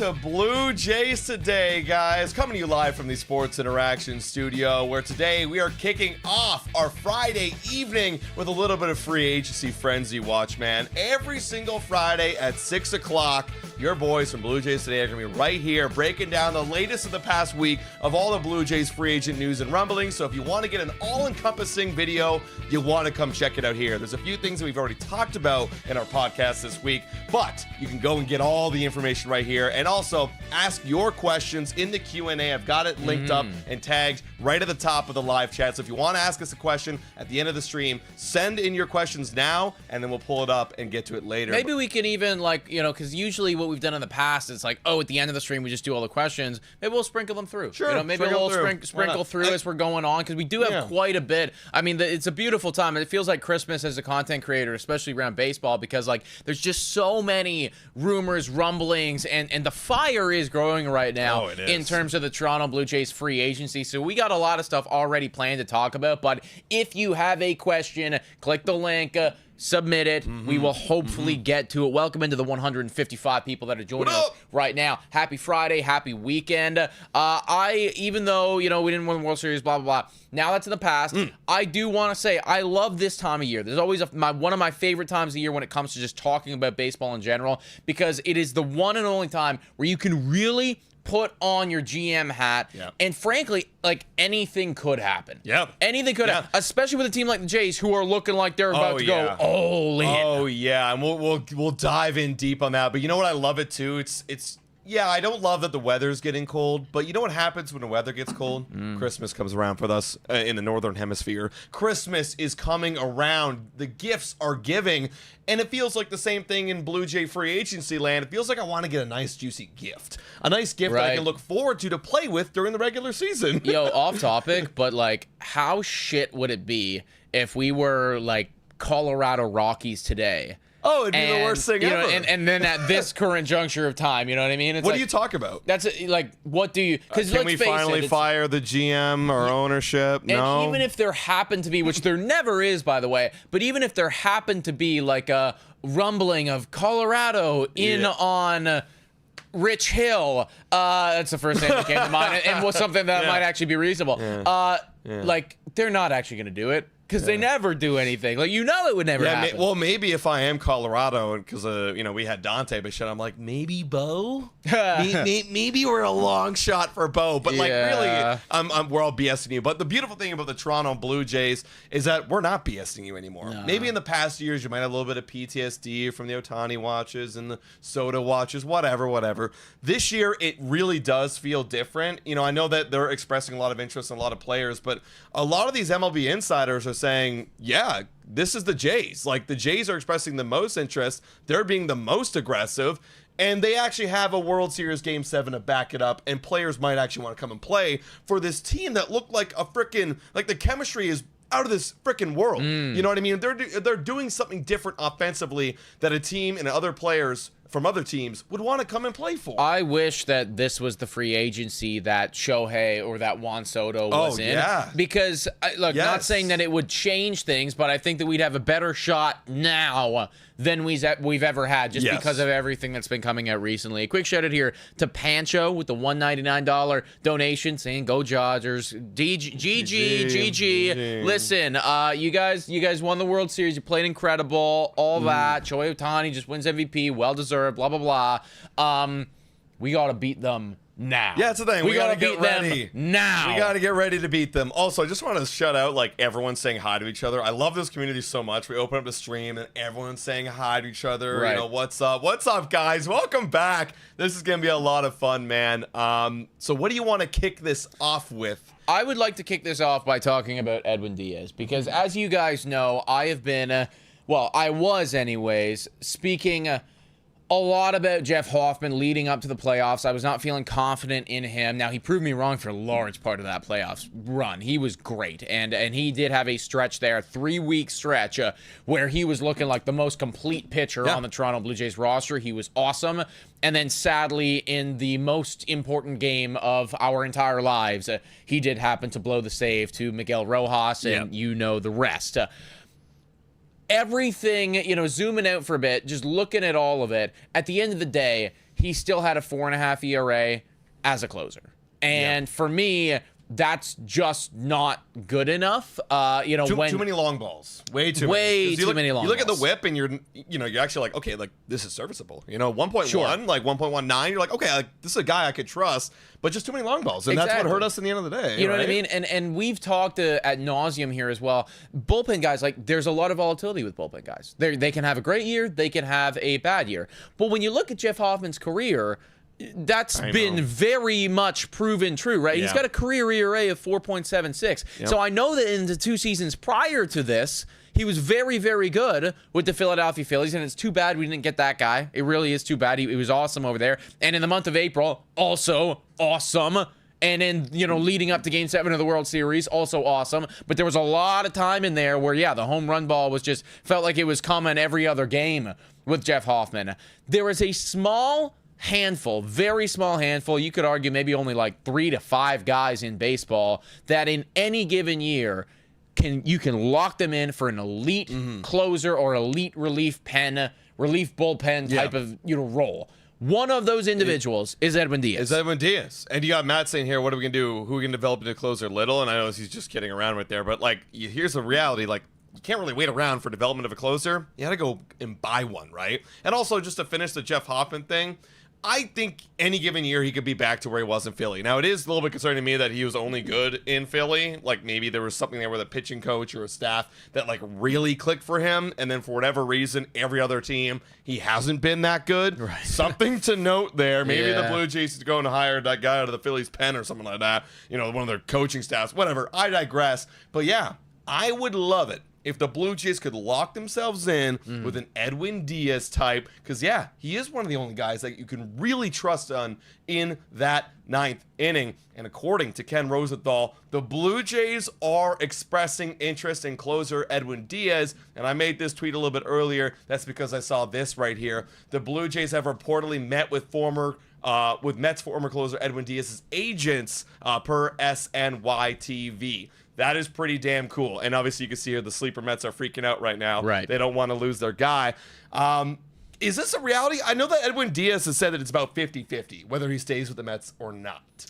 to Blue Jays Today, guys. Coming to you live from the Sports Interaction studio, where today we are kicking off our Friday evening with a little bit of free agency frenzy watch, man. Every single Friday at 6 o'clock, your boys from Blue Jays Today are going to be right here breaking down the latest of the past week of all the Blue Jays free agent news and rumblings. So if you want to get an all-encompassing video, you want to come check it out here. There's a few things that we've already talked about in our podcast this week, but you can go and get all the information right here, and also ask your questions in the Q&A. I've got it linked up and tagged right at the top of the live chat. So if you want to ask us a question at the end of the stream, send in your questions now, and then we'll pull it up and get to it later. Maybe we can even, like, you know, because usually what we've done in the past is like, oh, at the end of the stream we just do all the questions. Maybe we'll sprinkle them through. Sure. You know, maybe we'll sprinkle through as we're going on, because we do have quite a bit. I mean, it's a beautiful time. It feels like Christmas as a content creator, especially around baseball, because like there's just so many rumors, rumblings, and the fire is growing right now in terms of the Toronto Blue Jays free agency. So we got a lot of stuff already planned to talk about. But if you have a question, click the link. Submit it. We will hopefully get to it. Welcome into the 155 people that are joining us right now. Happy Friday. Happy weekend. Even though, you know, we didn't win the World Series, blah, blah, blah. Now that's in the past. I do want to say I love this time of year. There's always one of my favorite times of the year when it comes to just talking about baseball in general, because it is the one and only time where you can really put on your GM hat, and frankly, like, anything could happen. Anything could happen, especially with a team like the Jays, who are looking like they're about to go all in. And we'll dive in deep on that. But you know what? I love it too. It's I don't love that the weather's getting cold, but you know what happens when the weather gets cold? Christmas comes around for us in the Northern Hemisphere. Christmas is coming around. The gifts are giving, and it feels like the same thing in Blue Jay free agency land. It feels like I want to get a nice, juicy gift. A nice gift that I can look forward to play with during the regular season. Yo, off topic, but like, how shit would it be if we were like Colorado Rockies today? Oh, it'd be the worst thing ever. And then at this current juncture of time, you know what I mean? It's what do you talk about? That's like, what do you? Because can we finally fire the GM or ownership? No. And even if there happened to be, which there never is, by the way, but even if there happened to be like a rumbling of Colorado in on Rich Hill, that's the first thing that came to mind, and was something that might actually be reasonable. Like, they're not actually going to do it. Because they never do anything. Like, you know, it would never happen. Well, maybe if I am Colorado, because, you know, we had Dante Bichette, I'm like, maybe Bo? maybe we're a long shot for Bo. But, like, really, we're all BSing you. But the beautiful thing about the Toronto Blue Jays is that we're not BSing you anymore. No. Maybe in the past years, you might have a little bit of PTSD from the Ohtani watches and the Soto watches, whatever. This year, it really does feel different. You know, I know that they're expressing a lot of interest in a lot of players, but a lot of these MLB insiders are saying, this is the Jays. Like, the Jays are expressing the most interest. They're being the most aggressive, and they actually have a World Series Game 7 to back it up, and players might actually want to come and play for this team that looked like a freaking, like, the chemistry is out of this freaking world. You know what I mean? They're doing something different offensively that a team and other players from other teams would want to come and play for. I wish that this was the free agency that Shohei or that Juan Soto was in. Because, look, not saying that it would change things, but I think that we'd have a better shot now than we've ever had, just because of everything that's been coming out recently. A quick shout out here to Pancho with the $199 donation, saying go Dodgers. GG. Listen, you guys won the World Series. You played incredible. All that. Shohei Ohtani just wins MVP. Well deserved. Blah blah blah. We got to beat them now. Yeah, that's the thing. We gotta beat them now. We gotta get ready to beat them. Also, I just want to shout out, like, everyone saying hi to each other. I love this community so much. We open up the stream and everyone's saying hi to each other. You know, what's up, guys? Welcome back. This is gonna be a lot of fun, man. So what do you want to kick this off with? I would like to kick this off by talking about Edwin Diaz, because as you guys know, I have been, I was anyways, speaking a lot about Jeff Hoffman leading up to the playoffs. I was not feeling confident in him. Now, he proved me wrong for a large part of that playoffs run. He was great, and he did have a stretch there, a 3-week stretch, where he was looking like the most complete pitcher on the Toronto Blue Jays roster. He was awesome. And then, sadly, in the most important game of our entire lives, he did happen to blow the save to Miguel Rojas, and you know the rest. Everything, zooming out for a bit, just looking at all of it, at the end of the day, he still had a 4.5 ERA as a closer. And for me, that's just not good enough. Too many long balls. Way too many long balls. You look at the whip and you're actually like, okay, like this is serviceable. 1.1, like 1.19, you're like, okay, like this is a guy I could trust, but just too many long balls. And that's what hurt us in the end of the day. You know what I mean? And we've talked ad nauseum here as well. Bullpen guys, like there's a lot of volatility with bullpen guys. They can have a great year, they can have a bad year. But when you look at Jeff Hoffman's career, that's been very much proven true, right? He's got a career ERA of 4.76. Yep. So I know that in the 2 seasons prior to this, he was very, very good with the Philadelphia Phillies, and it's too bad we didn't get that guy. It really is too bad. He was awesome over there. And in the month of April, also awesome. And in, leading up to Game 7 of the World Series, also awesome. But there was a lot of time in there where, the home run ball was just felt like it was coming every other game with Jeff Hoffman. There was a very small handful, you could argue maybe only like 3 to 5 guys in baseball that in any given year you can lock them in for an elite closer or elite relief bullpen type of role. One of those individuals is Edwin Diaz. And you got Matt saying here, what are we going to do? Who are we going to develop into closer little? And I know he's just kidding around right there, but like here's the reality, like you can't really wait around for development of a closer. You got to go and buy one, right? And also just to finish the Jeff Hoffman thing, I think any given year he could be back to where he was in Philly. Now, it is a little bit concerning to me that he was only good in Philly. Like, maybe there was something there with a pitching coach or a staff that, like, really clicked for him. And then for whatever reason, every other team, he hasn't been that good. Right. Something to note there. Maybe the Blue Jays is going to hire that guy out of the Phillies pen or something like that. One of their coaching staffs, whatever. I digress. But, yeah, I would love it if the Blue Jays could lock themselves in with an Edwin Diaz type, because, he is one of the only guys that you can really trust on in that 9th inning. And according to Ken Rosenthal, the Blue Jays are expressing interest in closer Edwin Diaz. And I made this tweet a little bit earlier. That's because I saw this right here. The Blue Jays have reportedly met with Mets former closer Edwin Diaz's agents per SNY-TV. That is pretty damn cool. And obviously you can see here the sleeper Mets are freaking out right now. Right. They don't want to lose their guy. Is this a reality? I know that Edwin Diaz has said that it's about 50-50, whether he stays with the Mets or not.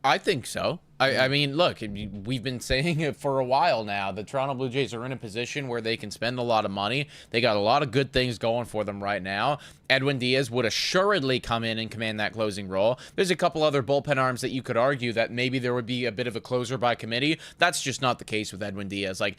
I think so. I mean, look, we've been saying it for a while now. The Toronto Blue Jays are in a position where they can spend a lot of money. They got a lot of good things going for them right now. Edwin Diaz would assuredly come in and command that closing role. There's a couple other bullpen arms that you could argue that maybe there would be a bit of a closer by committee. That's just not the case with Edwin Diaz. Like,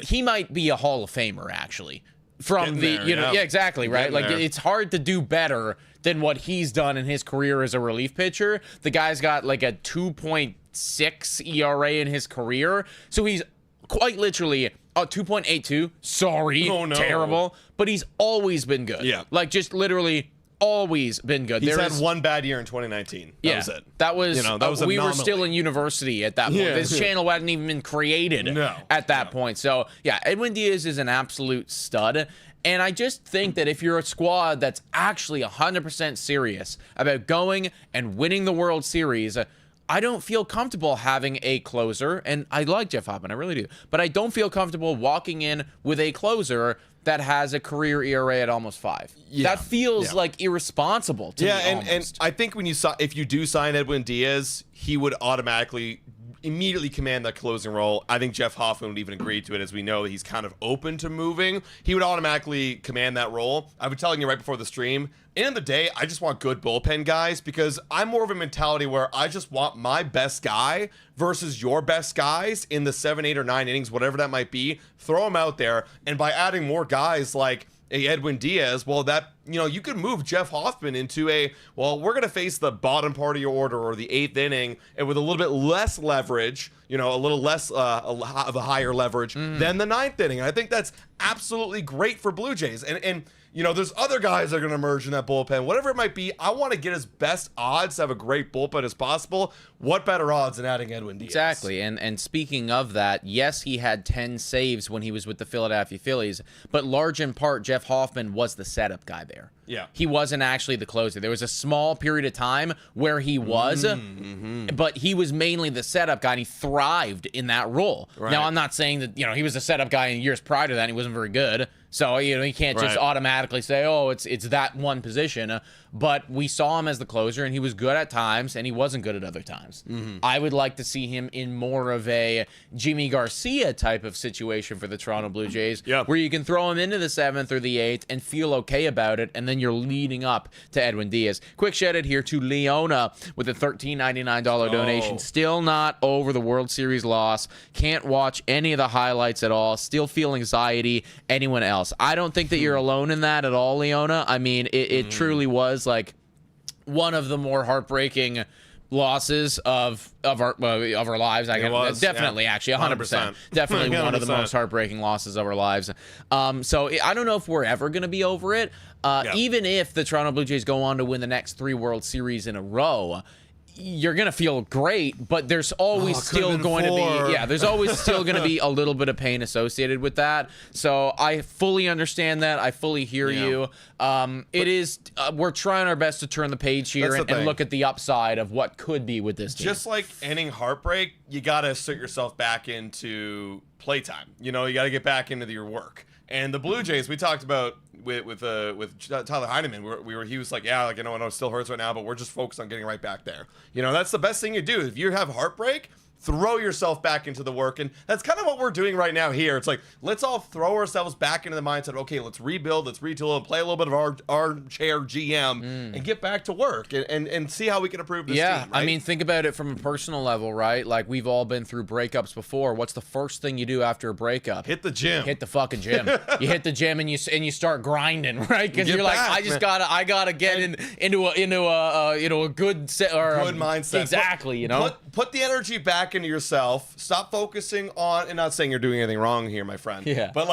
he might be a Hall of Famer, actually. Exactly, right? Like, it's hard to do better than what he's done in his career as a relief pitcher. The guy's got like a 2.6 ERA in his career. So he's quite literally a 2.82. Sorry, terrible. But he's always been good. Yeah. Like, just literally always been good. He's had one bad year in 2019. That was it. That was, we anomaly. were still in university at that point. This channel hadn't even been created at that point. So, Edwin Diaz is an absolute stud. And I just think that if you're a squad that's actually 100% serious about going and winning the World Series, I don't feel comfortable having a closer. And I like Jeff Hoffman, I really do. But I don't feel comfortable walking in with a closer that has a career ERA at almost 5. That feels like irresponsible to me. And I think if you do sign Edwin Diaz, he would immediately command that closing role. I think Jeff Hoffman would even agree to it, as we know that he's kind of open to moving. He would automatically command that role. I was telling you right before the stream, end of the day, I just want good bullpen guys, because I'm more of a mentality where I just want my best guy versus your best guys in the 7, 8, or 9 innings, whatever that might be. Throw them out there, and by adding more guys like Edwin Diaz, well, that, you could move Jeff Hoffman into we're going to face the bottom part of your order or the 8th inning, and with a little bit less leverage, a little less of a higher leverage than the 9th inning. And I think that's absolutely great for Blue Jays. And there's other guys that are going to emerge in that bullpen. Whatever it might be, I want to get as best odds to have a great bullpen as possible. What better odds than adding Edwin Diaz? Exactly. And speaking of that, yes, he had 10 saves when he was with the Philadelphia Phillies, but large in part, Jeff Hoffman was the setup guy there. he wasn't actually the closer. There was a small period of time where he was, but he was mainly the setup guy, and he thrived in that role. Right. Now, I'm not saying that, he was a setup guy in years prior to that, and he wasn't very good. So, you can't just automatically say, oh, it's that one position. But we saw him as the closer, and he was good at times, and he wasn't good at other times. I would like to see him in more of a Jimmy Garcia type of situation for the Toronto Blue Jays, where you can throw him into the 7th or the 8th and feel okay about it, and then you're leading up to Edwin Diaz. Quick shout-out here to Leona with a $13.99 donation. Still not over the World Series loss. Can't watch any of the highlights at all. Still feel anxiety. Anyone else? I don't think that you're alone in that at all, Leona. I mean, it truly was like one of the more heartbreaking losses of our lives. Definitely, actually, 100%. Definitely one of the most heartbreaking losses of our lives. So I don't know if we're ever going to be over it. Even if the Toronto Blue Jays go on to win the next 3 World Series in a row, you're going to feel great, but there's always still going to be, there's always still going to be a little bit of pain associated with that. So I fully understand that. I fully hear you. It is, we're trying our best to turn the page here and look at the upside of what could be with this team. Just like ending heartbreak, you got to assert yourself back into playtime. You got to get back into your work. And the Blue Jays, we talked about with Tyler Heineman, he was like, I know it still hurts right now, but we're just focused on getting right back there. That's the best thing you do. If you have heartbreak, throw yourself back into the work. And that's kind of what we're doing right now here. It's like, let's all throw ourselves back into the mindset of, okay, let's rebuild, let's retool, and play a little bit of armchair GM and get back to work and see how we can improve this team. Right? I mean, think about it from a personal level, right? Like, we've all been through breakups before. What's the first thing you do after a breakup? Hit the gym. Hit the fucking gym. You hit the gym and you start grinding, right? Because you're like, I gotta get into a good set or good mindset. Exactly. Put the energy back into yourself. Stop focusing on, and not saying you're doing anything wrong here, my friend. Yeah. But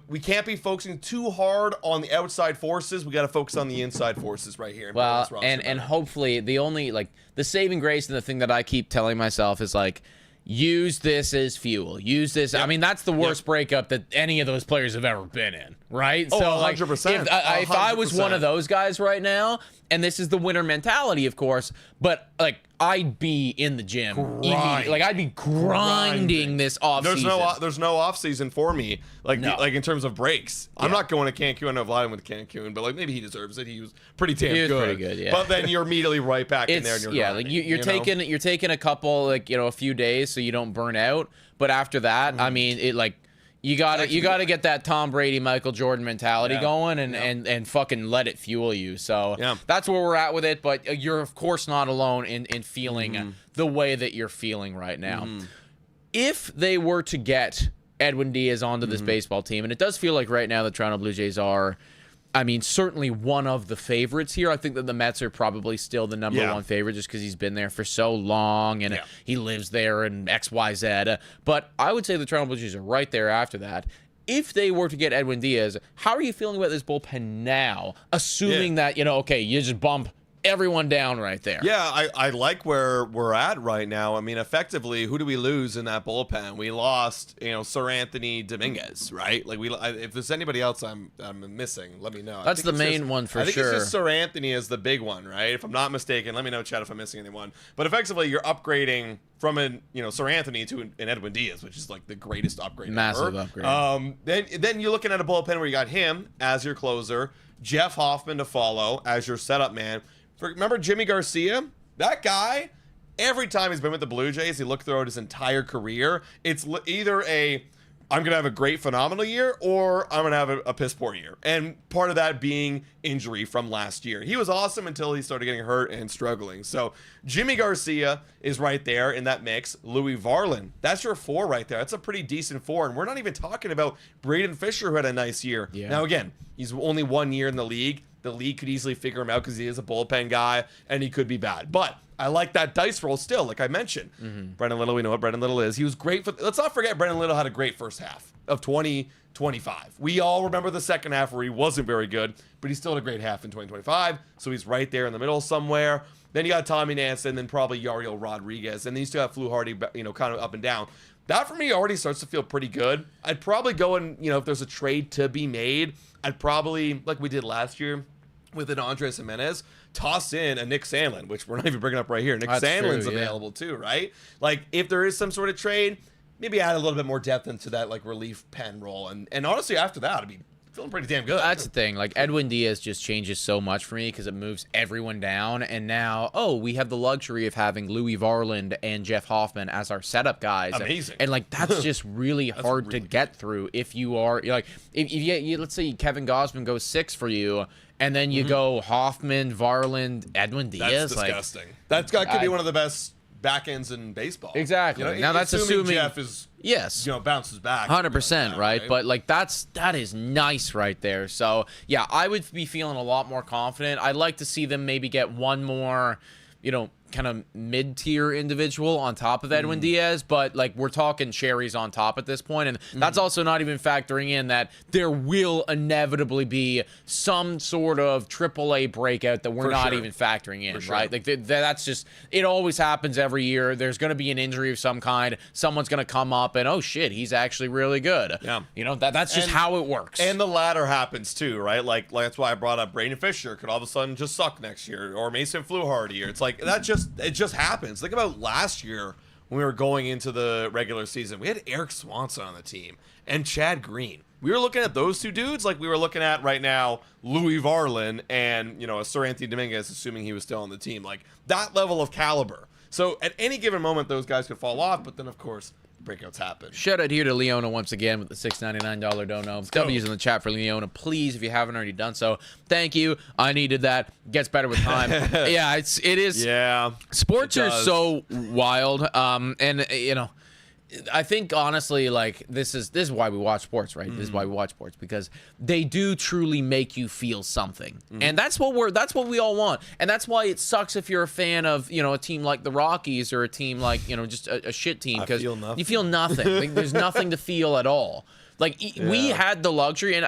we can't be focusing too hard on the outside forces. We got to focus on the inside forces right here. Well, and hopefully the only the saving grace and the thing that I keep telling myself is use this as fuel. Use this. Yep. I mean, that's the worst breakup that any of those players have ever been in, right? Oh, 100%. If I was one of those guys right now, and this is the winner mentality, of course, but I'd be in the gym immediately. I'd be grinding this offseason. There's no offseason for me. In terms of breaks. Yeah. I'm not going to Cancun. I've lied with Cancun, but maybe he deserves it. He was pretty damn good. Pretty good, yeah. But then you're immediately right back in there and you're grinding, you're taking a couple a few days so you don't burn out. But after that, I mean, you gotta get that Tom Brady, Michael Jordan mentality going and fucking let it fuel you. So that's where we're at with it. But you're of course not alone in feeling the way that you're feeling right now. If they were to get Edwin Diaz onto this baseball team, and it does feel like right now the Toronto Blue Jays are, I mean, certainly one of the favorites here. I think that the Mets are probably still the number one favorite just because he's been there for so long and he lives there and X, Y, Z. But I would say the Toronto Blue Jays are right there after that. If they were to get Edwin Diaz, how are you feeling about this bullpen now, assuming that, you just bump everyone down right there? Yeah, I like where we're at right now. I mean, effectively, who do we lose in that bullpen? We lost, Sir Anthony Dominguez, right? If there's anybody else I'm missing, let me know. That's the main one for sure. I think it's just Sir Anthony is the big one, right? If I'm not mistaken, let me know, Chad, if I'm missing anyone. But effectively, you're upgrading from Sir Anthony to an Edwin Diaz, which is the greatest upgrade Massive ever. Upgrade. Then you're looking at a bullpen where you got him as your closer, Jeff Hoffman to follow as your setup man. Remember Jimmy Garcia? That guy, every time he's been with the Blue Jays, you look throughout his entire career, it's either I'm going to have a great, phenomenal year, or I'm going to have a piss poor year. And part of that being injury from last year. He was awesome until he started getting hurt and struggling. So Jimmy Garcia is right there in that mix. Louis Varland, that's your 4 right there. That's a pretty decent 4. And we're not even talking about Braden Fisher, who had a nice year. Yeah. Now, again, he's only 1 year in the league. The league could easily figure him out because he is a bullpen guy and he could be bad. But I like that dice roll still, like I mentioned. Brendan Little, we know what Brendan Little is. He was great let's not forget Brendan Little had a great first half of 2025. We all remember the second half where he wasn't very good, but he still had a great half in 2025. So he's right there in the middle somewhere. Then you got Tommy Nance and then probably Yariel Rodriguez. And then you still have Flu Hardy, kind of up and down. That for me already starts to feel pretty good. I'd probably go and, if there's a trade to be made, I'd probably, like we did last year, with an Andres Jimenez, toss in a Nick Sandlin, which we're not even bringing up right here. Nick Sandlin's available too, right? Like, if there is some sort of trade, maybe add a little bit more depth into that, like, relief pen role. And honestly, after that, I'd be feeling pretty damn good. That's the thing. Like, Edwin Diaz just changes so much for me because it moves everyone down. And now, we have the luxury of having Louis Varland and Jeff Hoffman as our setup guys. Amazing. And like, that's just really hard really to get through if you are, like, if you let's say Kevin Gausman goes 6 for you, and then you go Hoffman, Varland, Edwin Diaz. That's disgusting. Could be one of the best back ends in baseball. Exactly. Now that's assuming Jeff is bounces back 100%, right? But like that is nice right there. So yeah, I would be feeling a lot more confident. I'd like to see them maybe get one more, kind of mid-tier individual on top of Edwin Diaz, but like we're talking cherries on top at this point, and that's also not even factoring in that there will inevitably be some sort of AAA breakout that we're not even factoring in, right? Like that's just, it always happens every year. There's going to be an injury of some kind. Someone's going to come up and, oh shit, he's actually really good. Yeah. That's just how it works. And the latter happens too, right? Like that's why I brought up Braden Fisher could all of a sudden just suck next year, or Mason Fluharty, or it's like it just happens. Think about last year when we were going into the regular season. We had Eric Swanson on the team and Chad Green. We were looking at those two dudes like we were looking at right now Louis Varland and, a Sir Anthony Dominguez, assuming he was still on the team. Like, that level of caliber. So at any given moment, those guys could fall off, but then, of course, breakouts happen. Shout out here to Leona once again with the $6.99 dono. W's in the chat for Leona. Please, if you haven't already done so, thank you. I needed that. Gets better with time. Yeah, it is. Yeah. Sports are so wild. I think honestly, like this is why we watch sports, right? This is why we watch sports, because they do truly make you feel something, and that's what we all want, and that's why it sucks if you're a fan of a team like the Rockies or a team like just a shit team, because you feel nothing. Like, there's nothing to feel at all. Like we had the luxury, and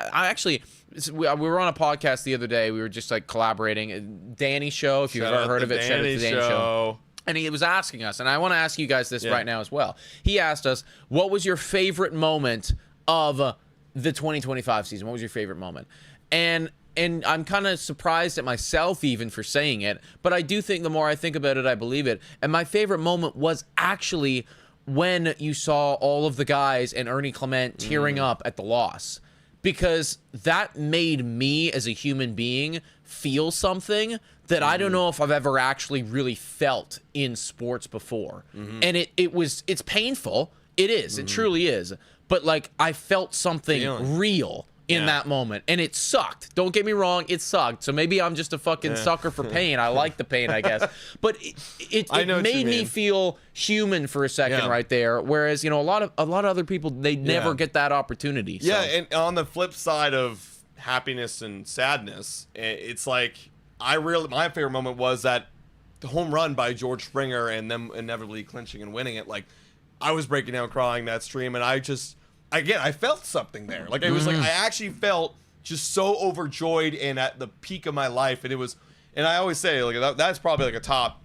we were on a podcast the other day. We were just like collaborating. Danny's show, if you've ever heard of it, shout out to Danny's show. And he was asking us, and I want to ask you guys this right now as well. He asked us, what was your favorite moment of the 2025 season? What was your favorite moment? And I'm kind of surprised at myself even for saying it, but I do think the more I think about it, I believe it. And my favorite moment was actually when you saw all of the guys and Ernie Clement tearing up at the loss, because that made me as a human being feel something that I don't know if I've ever actually really felt in sports before. And it's painful. It is. It truly is. But like, I felt something real in that moment, and it sucked. Don't get me wrong, it sucked. So maybe I'm just a fucking sucker for pain. I like the pain, I guess. But it made me feel human for a second right there. Whereas a lot of other people, they never get that opportunity. So. Yeah, and on the flip side of happiness and sadness, it's like my favorite moment was that the home run by George Springer and them inevitably clinching and winning it. Like, I was breaking down crying that stream, and I felt something there. Like, it was like, I actually felt just so overjoyed and at the peak of my life. And it was, and I always say, like, that's probably like top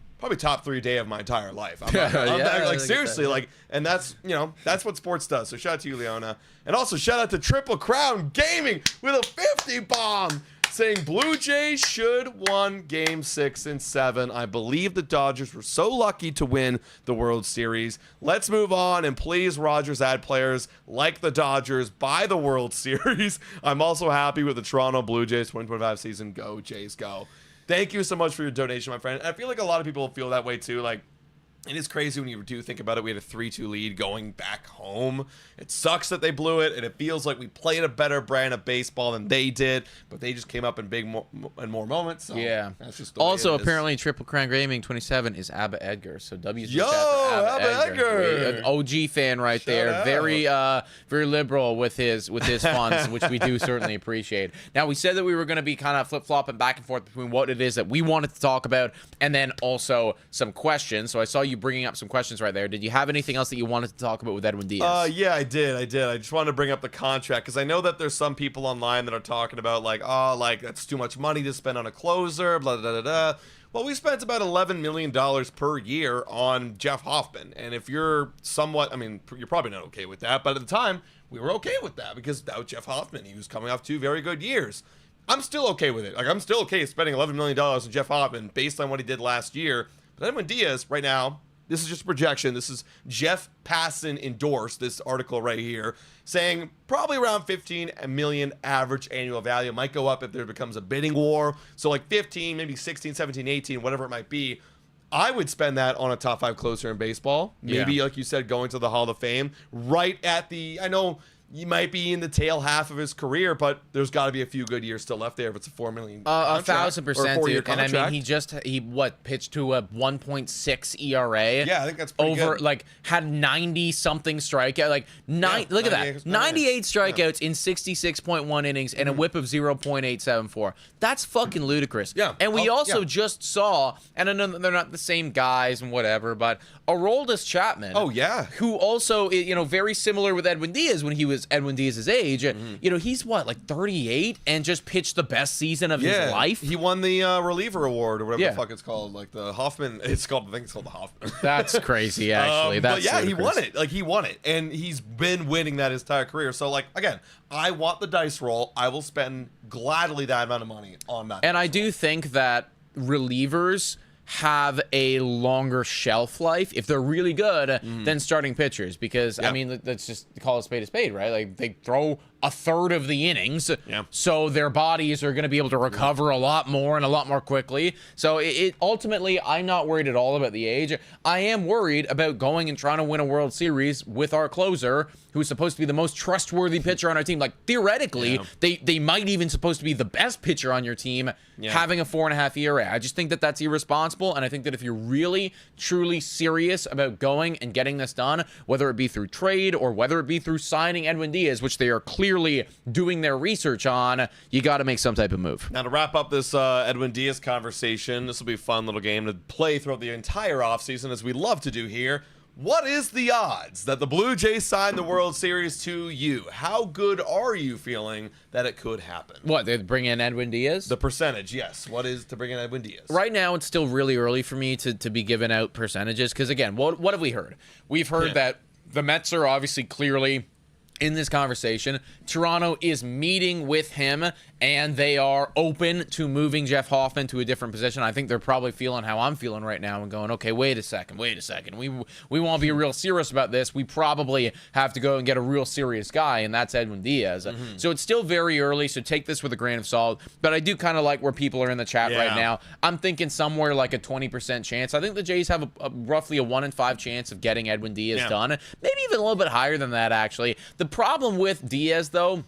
3 day of my entire life. I'm seriously, like, and that's, that's what sports does. So shout out to you, Leona. And also shout out to Triple Crown Gaming with a 50 bomb, saying Blue Jays should won Game 6 and 7. I believe the Dodgers were so lucky to win the World Series. Let's move on, and please, Rogers, add players like the Dodgers by the World Series. I'm also happy with the Toronto Blue Jays 2025 season. Go Jays, go. Thank you so much for your donation, my friend. I feel like a lot of people feel that way too. Like, it is crazy when you do think about it. We had a 3-2 lead going back home. It sucks that they blew it, and it feels like we played a better brand of baseball than they did, but they just came up in and more moments. So that's just the also, way it is. Apparently, Triple Crown Gaming 27 is Abba Edgar. So W's Yo, Abba Edgar. An OG fan right Shout there. Out. Very liberal with his funds, which we do certainly appreciate. Now, we said that we were going to be kind of flip-flopping back and forth between what it is that we wanted to talk about and then also some questions. So I saw you bringing up some questions right there. Did you have anything else that you wanted to talk about with Edwin Diaz? Yeah, I did. I just wanted to bring up the contract because I know that there's some people online that are talking about like, oh, like that's too much money to spend on a closer, blah, blah, blah, blah. Well, we spent about $11 million per year on Jeff Hoffman. And if you're somewhat, I mean, you're probably not okay with that, but at the time, we were okay with that because that was Jeff Hoffman. He was coming off 2 very good years. I'm still okay with it. Like, I'm still okay spending $11 million on Jeff Hoffman based on what he did last year. But Edwin Diaz, right now, this is just a projection. This is Jeff Passan endorsed, this article right here, saying probably around 15 million average annual value. Might go up if there becomes a bidding war. So like 15, maybe 16, 17, 18, whatever it might be. I would spend that on a top 5 closer in baseball. Maybe, like you said, going to the Hall of Fame. Right at the, I know you might be in the tail half of his career, but there's got to be a few good years still left there if it's a $4 million contract, 1,000%, dude. And I mean, he pitched to a 1.6 ERA. Yeah, I think that's pretty good. Like, had 90 something strikeout. Like, look at that, 98 strikeouts in 66.1 innings and a WHIP of 0.874. That's fucking ludicrous. Yeah, and we also just saw, and I know they're not the same guys and whatever, but Aroldis Chapman. Oh yeah, who also, very similar with Edwin Diaz when he was Edwin Diaz's age. He's like 38 and just pitched the best season of his life. He won the reliever award or whatever the fuck it's called, like the Hoffman. I think it's called the Hoffman. That's crazy, actually. But yeah, he won it. Like, he won it, and he's been winning that his entire career. So, like, again, I want the dice roll. I will spend gladly that amount of money on that. And I do think that relievers have a longer shelf life if they're really good than starting pitchers, because I mean, let's just call a spade, right? Like, they throw a third of the innings, so their bodies are going to be able to recover a lot more and a lot more quickly. So it ultimately, I'm not worried at all about the age. I am worried about going and trying to win a World Series with our closer, who's supposed to be the most trustworthy pitcher on our team. Like, theoretically, they might even supposed to be the best pitcher on your team, having a 4.5 ERA. I just think that that's irresponsible, and I think that if you're really, truly serious about going and getting this done, whether it be through trade or whether it be through signing Edwin Diaz, which they are clearly doing their research on, you got to make some type of move. Now, to wrap up this Edwin Diaz conversation, this will be a fun little game to play throughout the entire offseason, as we love to do here. What is the odds that the Blue Jays sign the World Series to you? How good are you feeling that it could happen? What, they bring in Edwin Diaz? The percentage, yes. What is to bring in Edwin Diaz? Right now, it's still really early for me to be giving out percentages, because, again, what have we heard? We've heard that the Mets are obviously clearly in this conversation. Toronto is meeting with him, and they are open to moving Jeff Hoffman to a different position. I think they're probably feeling how I'm feeling right now and going, okay, wait a second. We want to be real serious about this. We probably have to go and get a real serious guy, and that's Edwin Diaz. So it's still very early, so take this with a grain of salt. But I do kind of like where people are in the chat right now. I'm thinking somewhere like a 20% chance. I think the Jays have roughly a 1 in 5 chance of getting Edwin Diaz done. Maybe even a little bit higher than that, actually. The problem with Diaz, though,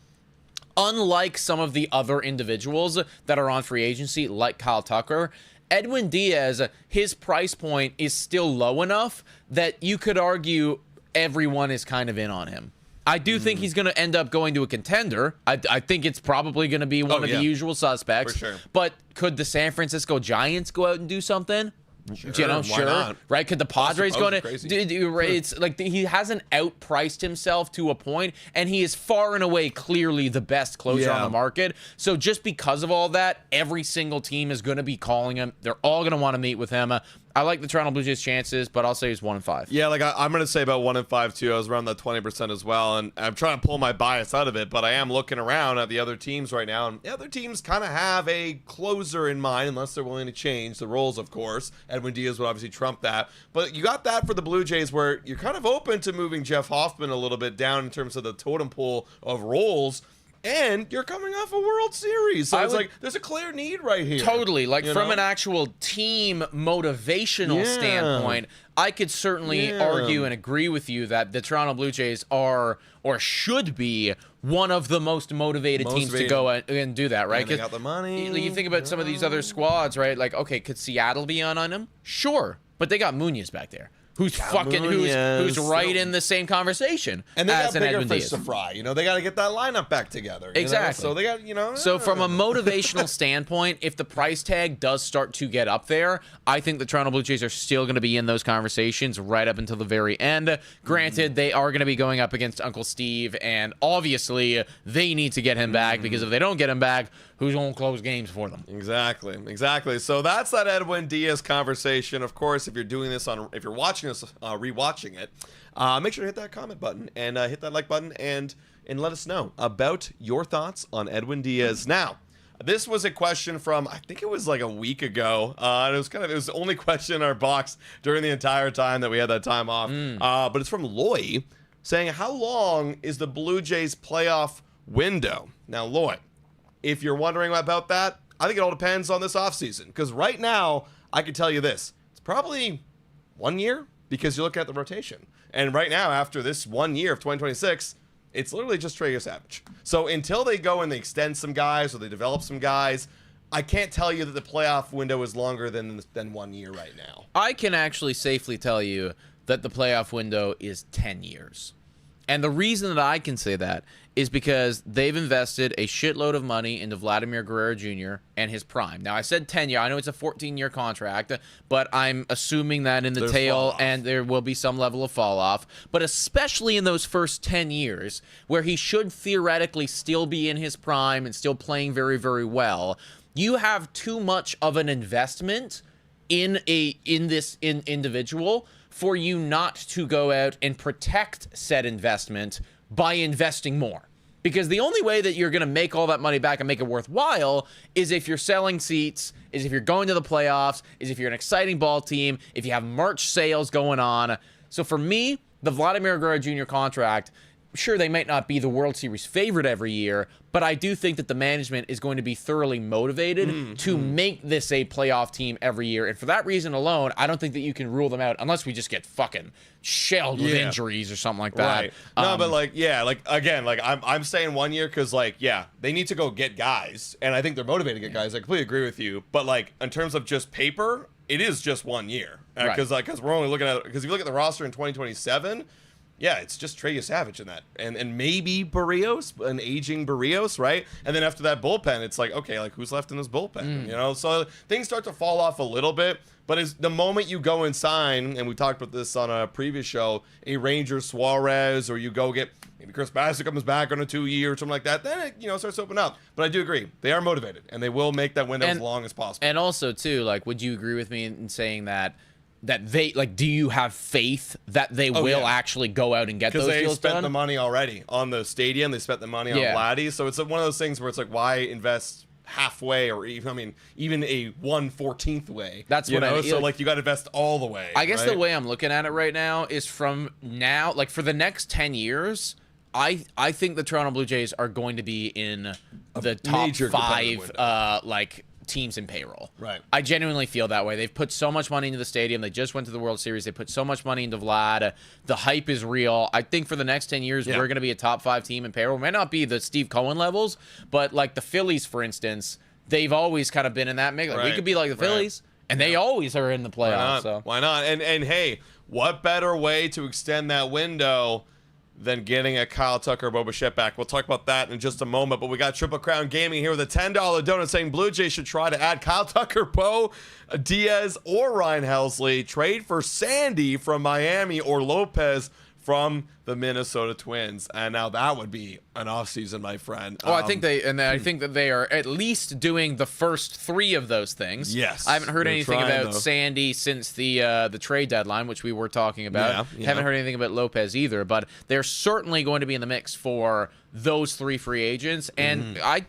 unlike some of the other individuals that are on free agency, like Kyle Tucker, Edwin Diaz, his price point is still low enough that you could argue everyone is kind of in on him. I do think he's going to end up going to a contender. I think it's probably going to be one of the usual suspects. For sure. But could the San Francisco Giants go out and do something? Sure, why not? Right? Could the Padres go to? It's like he hasn't outpriced himself to a point, and he is far and away clearly the best closer on the market. So just because of all that, every single team is going to be calling him. They're all going to want to meet with him. I like the Toronto Blue Jays' chances, but I'll say he's 1 in 5. Yeah, like I'm going to say about 1 in 5 too. I was around that 20% as well, and I'm trying to pull my bias out of it, but I am looking around at the other teams right now, and the other teams kind of have a closer in mind, unless they're willing to change the roles, of course. Edwin Diaz would obviously trump that, but you got that for the Blue Jays, where you're kind of open to moving Jeff Hoffman a little bit down in terms of the totem pole of roles. And you're coming off a World Series. So it's like there's a clear need right here. Totally. Like, from an actual team motivational standpoint, I could certainly argue and agree with you that the Toronto Blue Jays are, or should be, one of the most motivated teams to go and do that, right? Because they got the money. You think about some of these other squads, right? Like, okay, could Seattle be on him? Sure. But they got Munoz back there. Who's right in the same conversation, and they as got bigger Edwin fish Diaz. to fry. You know, they got to get that lineup back together. Exactly. So they got, So from a motivational standpoint, if the price tag does start to get up there, I think the Toronto Blue Jays are still going to be in those conversations right up until the very end. Granted, they are going to be going up against Uncle Steve, and obviously they need to get him back, because if they don't get him back, who's going to close games for them? Exactly. So that's that Edwin Diaz conversation. Of course, if you're doing this if you're watching this, rewatching it, make sure to hit that comment button and hit that like button and let us know about your thoughts on Edwin Diaz. Now, This was a question from, I think it was like a week ago. And it was the only question in our box during the entire time that we had that time off. But it's from Loy saying, how long is the Blue Jays playoff window? Now, Loy, if you're wondering about that, I think it all depends on this offseason. Because right now, I can tell you this. It's probably 1 year because you look at the rotation. And right now, after this 1 year of 2026, it's literally just Trey Savage. So until they go and they extend some guys or they develop some guys, I can't tell you that the playoff window is longer than 1 year right now. I can actually safely tell you that the playoff window is 10 years. And the reason that I can say that is because they've invested a shitload of money into Vladimir Guerrero Jr. and his prime. Now, I said 10 year. I know it's a 14-year contract, but I'm assuming that in the tail and there will be some level of fall off. But especially in those first 10 years, where he should theoretically still be in his prime and still playing very, very well, you have too much of an investment in this individual for you not to go out and protect said investment by investing more. Because the only way that you're going to make all that money back and make it worthwhile is if you're selling seats, is if you're going to the playoffs, is if you're an exciting ball team, if you have merch sales going on. So for me, the Vladimir Guerrero Jr. contract, sure, they might not be the World Series favorite every year, but I do think that the management is going to be thoroughly motivated to make this a playoff team every year. And for that reason alone, I don't think that you can rule them out unless we just get fucking shelled with injuries or something like that. Right. No, but again, I'm saying 1 year because they need to go get guys, and I think they're motivated to get guys. I completely agree with you. But in terms of just paper, it is just 1 year because we're only looking at, because if you look at the roster in 2027. Yeah, it's just Trey Savage in that. And maybe Barrios, an aging Barrios, right? And then after that bullpen, it's who's left in this bullpen? So things start to fall off a little bit. But as the moment you go and sign, and we talked about this on a previous show, a Ranger Suarez, or you go get maybe Chris Bassitt comes back on a 2 year or something like that, then it starts to open up. But I do agree. They are motivated, and they will make that window as long as possible. And also, too, would you agree with me in saying that they do you have faith that they will actually go out and get those deals done? Because they spent the money already on the stadium. They spent the money on Vladdy. So it's one of those things where it's why invest halfway or even a 1/14th way? That's what I mean. So you got to invest all the way. I guess the way I'm looking at it right now is from now, for the next 10 years, I think the Toronto Blue Jays are going to be in the top 5 teams in payroll. Right. I genuinely feel that way. They've put so much money into the stadium. They just went to the World Series. They put so much money into Vlad. The hype is real. I think for the next 10 years, we're going to be a top 5 team in payroll. It may not be the Steve Cohen levels, but the Phillies, for instance, they've always kind of been in that mix. We could be like the Phillies, and they always are in the playoffs. Why not? And hey, what better way to extend that window than getting a Kyle Tucker or Bichette back? We'll talk about that in just a moment, but we got Triple Crown Gaming here with a $10 donut saying Blue Jays should try to add Kyle Tucker, Bo Diaz, or Ryan Helsley, trade for Sandy from Miami or Lopez from the Minnesota Twins. And now that would be an offseason, my friend. I think I think that they are at least doing the first 3 of those things. Yes. I haven't heard anything about Sandy since the trade deadline, which we were talking about. Haven't heard anything about Lopez either, but they're certainly going to be in the mix for those 3 free agents. And I'd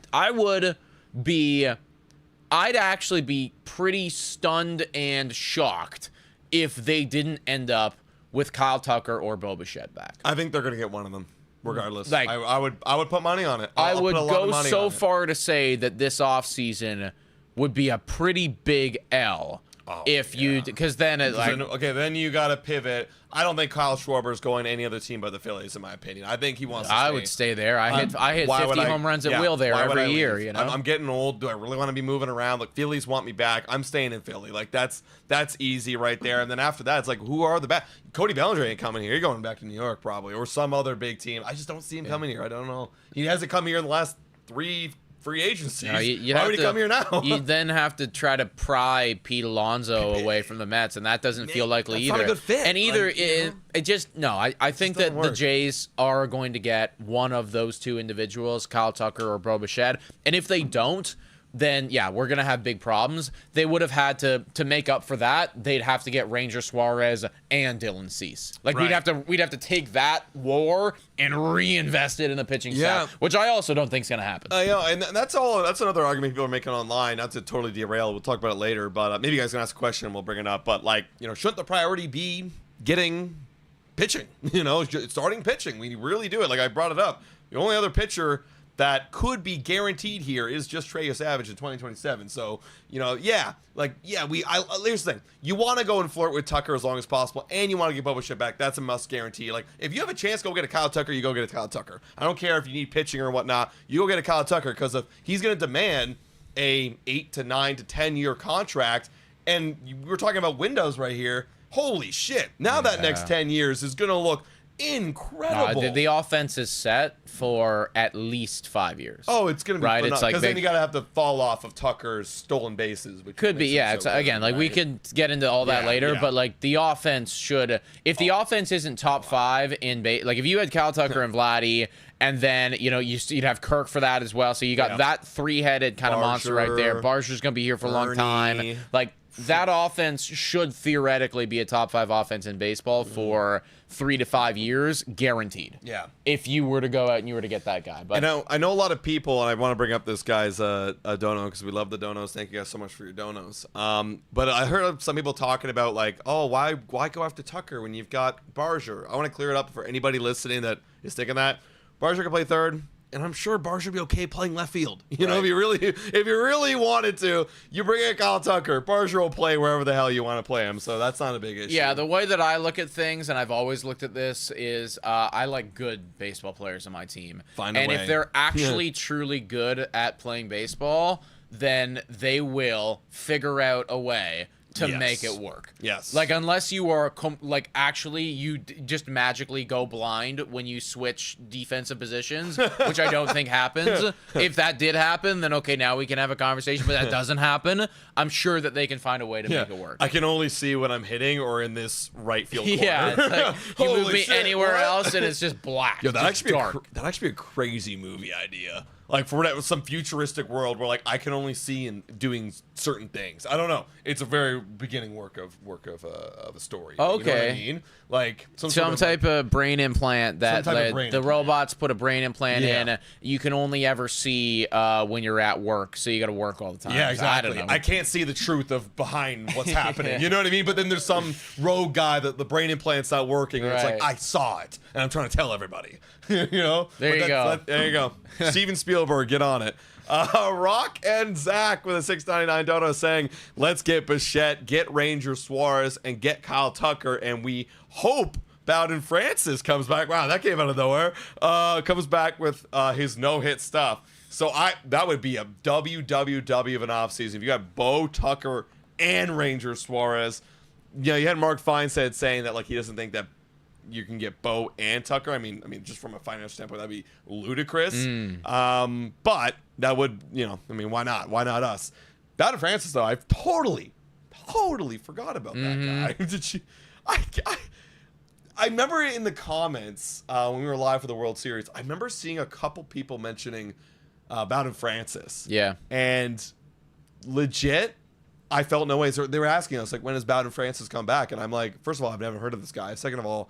actually be pretty stunned and shocked if they didn't end up with Kyle Tucker or Bichette back. I think they're going to get one of them, regardless. I would put money on it. I would go so far to say that this offseason would be a pretty big L because then then you got to pivot. I don't think Kyle Schwarber is going to any other team but the Phillies, in my opinion. I think he wants to stay. I would stay there. I hit 50 home runs at will there every year. I'm getting old. Do I really want to be moving around? Phillies want me back. I'm staying in Philly. That's easy right there. And then after that, it's who are the best? Cody Bellinger ain't coming here. You're going back to New York probably, or some other big team. I just don't see him coming here. I don't know. He hasn't come here in the last 3 free agencies. Why would he come here now? You then have to try to pry Pete Alonso away from the Mets, and that doesn't feel likely either. Not a good fit. And I think that the Jays are going to get one of those 2 individuals, Kyle Tucker or Bichette. And if they don't, then yeah, we're gonna have big problems. They would have had to make up for that. They'd have to get Ranger Suarez and Dylan Cease. Like we'd have to take that war and reinvest it in the pitching staff, which I also don't think is gonna happen. And that's another argument people are making online. Not to totally derail, we'll talk about it later. But maybe you guys can ask a question and we'll bring it up. But like, shouldn't the priority be getting pitching? Starting pitching. We really do it. Like I brought it up. The only other pitcher that could be guaranteed here is just Trey Savage in 2027. So, here's the thing. You want to go and flirt with Tucker as long as possible, and you want to get Bichette back. That's a must guarantee. Like, if you have a chance, go get a Kyle Tucker, you go get a Kyle Tucker. I don't care if you need pitching or whatnot. You go get a Kyle Tucker, because if he's going to demand a 8 to 9 to 10-year contract, and we're talking about windows right here, holy shit. Now that next 10 years is going to look incredible. The offense is set for at least 5 years. Oh, it's going to be right. It's like because then you got to have the fall off of Tucker's stolen bases, which could be. Yeah, it's again like we could get into all that later, but like the offense should. If the offense isn't top 5 in like if you had Kyle Tucker and Vladdy, and then you'd have Kirk for that as well. So you got that 3-headed kind of monster right there. Barsher's going to be here for a long time. Like that offense should theoretically be a top 5 offense in baseball for 3 to 5 years, guaranteed. Yeah. If you were to go out and you were to get that guy. But I know a lot of people, and I want to bring up this guy's dono because we love the donos. Thank you guys so much for your donos. But I heard some people talking about like, oh, why go after Tucker when you've got Barsher? I want to clear it up for anybody listening that is thinking that Barsher can play third. And I'm sure Barsher would be okay playing left field. If you really wanted to, you bring in Kyle Tucker. Barsher will play wherever the hell you want to play him. So that's not a big issue. Yeah, the way that I look at things, and I've always looked at this, is I like good baseball players on my team. Find a way. If they're actually truly good at playing baseball, then they will figure out a way to make it work. Yes. Like, unless you are, you just magically go blind when you switch defensive positions, which I don't think happens. If that did happen, then okay, now we can have a conversation, but that doesn't happen. I'm sure that they can find a way to make it work. I can only see when I'm hitting or in this right field corner. Yeah, it's like, you move me anywhere else and it's just black. Yo, that'd dark. actually be a crazy movie idea. Like for some futuristic world where like I can only see in doing certain things. I don't know. It's a very beginning work of a story. Okay. You know what I mean? Like some type of brain implant that the robots put a brain implant in. You can only ever see when you're at work, so you got to work all the time. Yeah, exactly. I don't know. I can't see the truth of behind what's happening. You know what I mean? But then there's some rogue guy that the brain implant's not working, and it's like I saw it, and I'm trying to tell everybody. There you go. There you go. Steven Spielberg, get on it. Rock and Zach with a $6.99 dono saying, let's get Bichette, get Ranger Suarez, and get Kyle Tucker, and we hope Bowden Francis comes back. Wow, that came out of nowhere. Comes back with his no-hit stuff. So that would be a WWW of an offseason. If you got Bo, Tucker, and Ranger Suarez. You had Mark Feinsted saying that like he doesn't think that you can get Bo and Tucker. I mean, just from a financial standpoint, that'd be ludicrous. But that would, why not? Why not us? Bowden Francis, though, I've totally forgot about that guy. Did she? I remember in the comments when we were live for the World Series, I remember seeing a couple people mentioning Bowden Francis. Yeah. And legit, I felt no way. So they were asking us, like, when does Bowden Francis come back? And I'm like, first of all, I've never heard of this guy. Second of all,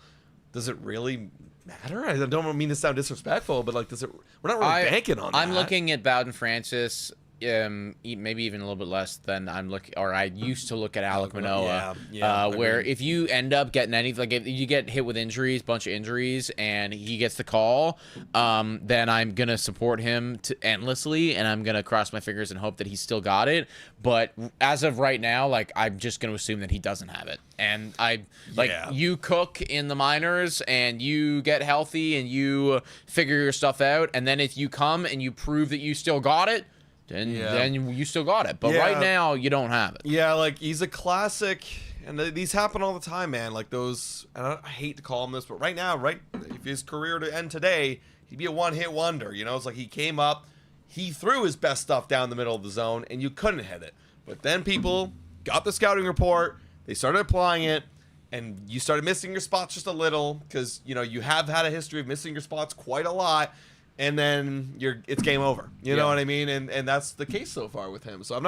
does it really matter? I don't mean to sound disrespectful, but like, we're not really banking on that. I'm looking at Bowden Francis, maybe even a little bit less than I used to look at Alek Manoah. Where if you end up getting anything, like if you get hit with injuries, bunch of injuries, and he gets the call, then I'm gonna support him endlessly, and I'm gonna cross my fingers and hope that he's still got it. But as of right now, like I'm just gonna assume that he doesn't have it. And you cook in the minors and you get healthy and you figure your stuff out, and then if you come and you prove that you still got it, then you still got it. But right now, you don't have it. Yeah, like, he's a classic, and these happen all the time, man. Like, those, and I hate to call him this, but right now, if his career to end today, he'd be a one-hit wonder. It's like he came up, he threw his best stuff down the middle of the zone, and you couldn't hit it. But then people got the scouting report, they started applying it, and you started missing your spots just a little, because, you have had a history of missing your spots quite a lot. and then it's game over. You know what I mean? And that's the case so far with him. So I'm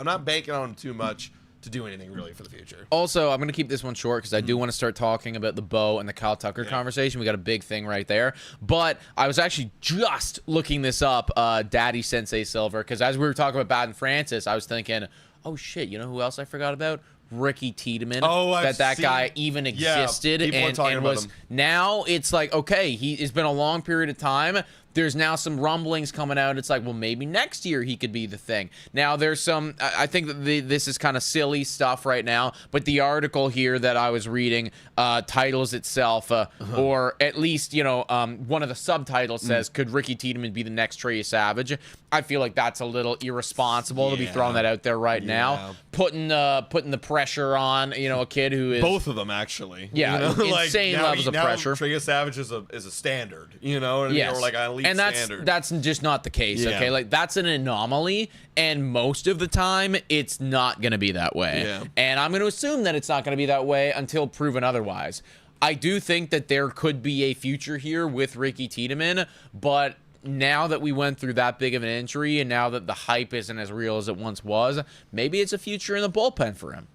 not banking on him too much to do anything really for the future. Also, I'm going to keep this one short because I do want to start talking about the Bo and the Kyle Tucker conversation. We got a big thing right there. But I was actually just looking this up, Daddy Sensei Silver, because as we were talking about Baden Francis, I was thinking, oh shit, you know who else I forgot about? Ricky Tiedemann. Oh, that guy even existed and was him. Now it's like, okay, it's been a long period of time. There's now some rumblings coming out. It's like, well, maybe next year he could be the thing. Now, there's some, I think that this is kind of silly stuff right now, but the article here that I was reading titles itself, or at least, one of the subtitles says, could Ricky Tiedemann be the next Trey Savage? I feel like that's a little irresponsible to be throwing that out there right now. Putting the pressure on, a kid who is... Both of them, actually. Yeah, insane levels of pressure. Trey Savage is a standard, or like an elite and that's just not the case, okay? Like, that's an anomaly, and most of the time, it's not going to be that way. Yeah. And I'm going to assume that it's not going to be that way until proven otherwise. I do think that there could be a future here with Ricky Tiedemann, but now that we went through that big of an injury, and now that the hype isn't as real as it once was, maybe it's a future in the bullpen for him.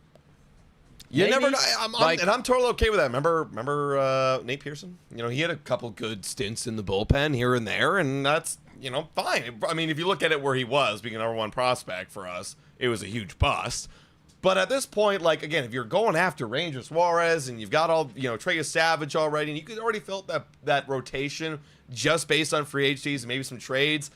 You never know. And I'm totally okay with that. Remember Nate Pearson? He had a couple good stints in the bullpen here and there, and that's, fine. I mean, if you look at it where he was, being a number one prospect for us, it was a huge bust. But at this point, like, again, if you're going after Ranger Suarez and you've got all, Trey Savage already, and you could already fill that rotation just based on free agencies and maybe some trades,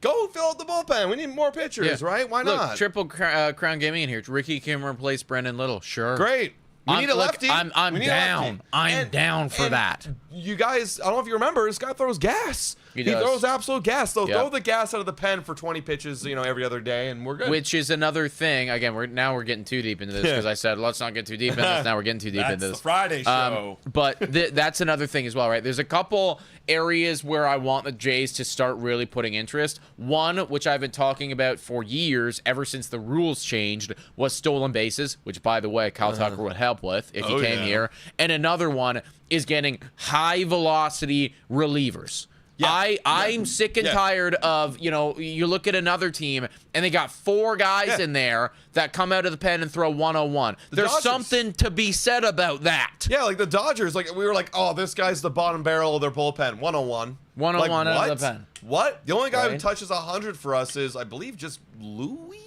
go fill out the bullpen. We need more pitchers, right? Why not? Look, Triple Crown Gaming in here. Ricky can replace Brendan Little. Sure. Great. We need a lefty. I'm down. I'm down for that. You guys, I don't know if you remember, this guy throws gas. He does. Throws absolute gas. So throw the gas out of the pen for 20 pitches, every other day, and we're good. Which is another thing. Again, we're getting too deep into this because I said let's not get too deep into this. Now we're getting too deep into this. That's the Friday show. But that's another thing as well, right? There's a couple areas where I want the Jays to start really putting interest. One, which I've been talking about for years, ever since the rules changed, was stolen bases, which, by the way, Kyle Tucker would help with if he came here. And another one is getting high-velocity relievers. Yeah. I'm sick and tired of, you look at another team and they got 4 guys in there that come out of the pen and throw 101. There's Dodgers. Something to be said about that. Yeah, like the Dodgers, like we were like, oh, this guy's the bottom barrel of their bullpen. 101. 101 out of the pen. What? The only guy who touches 100 for us is, I believe, just Louis?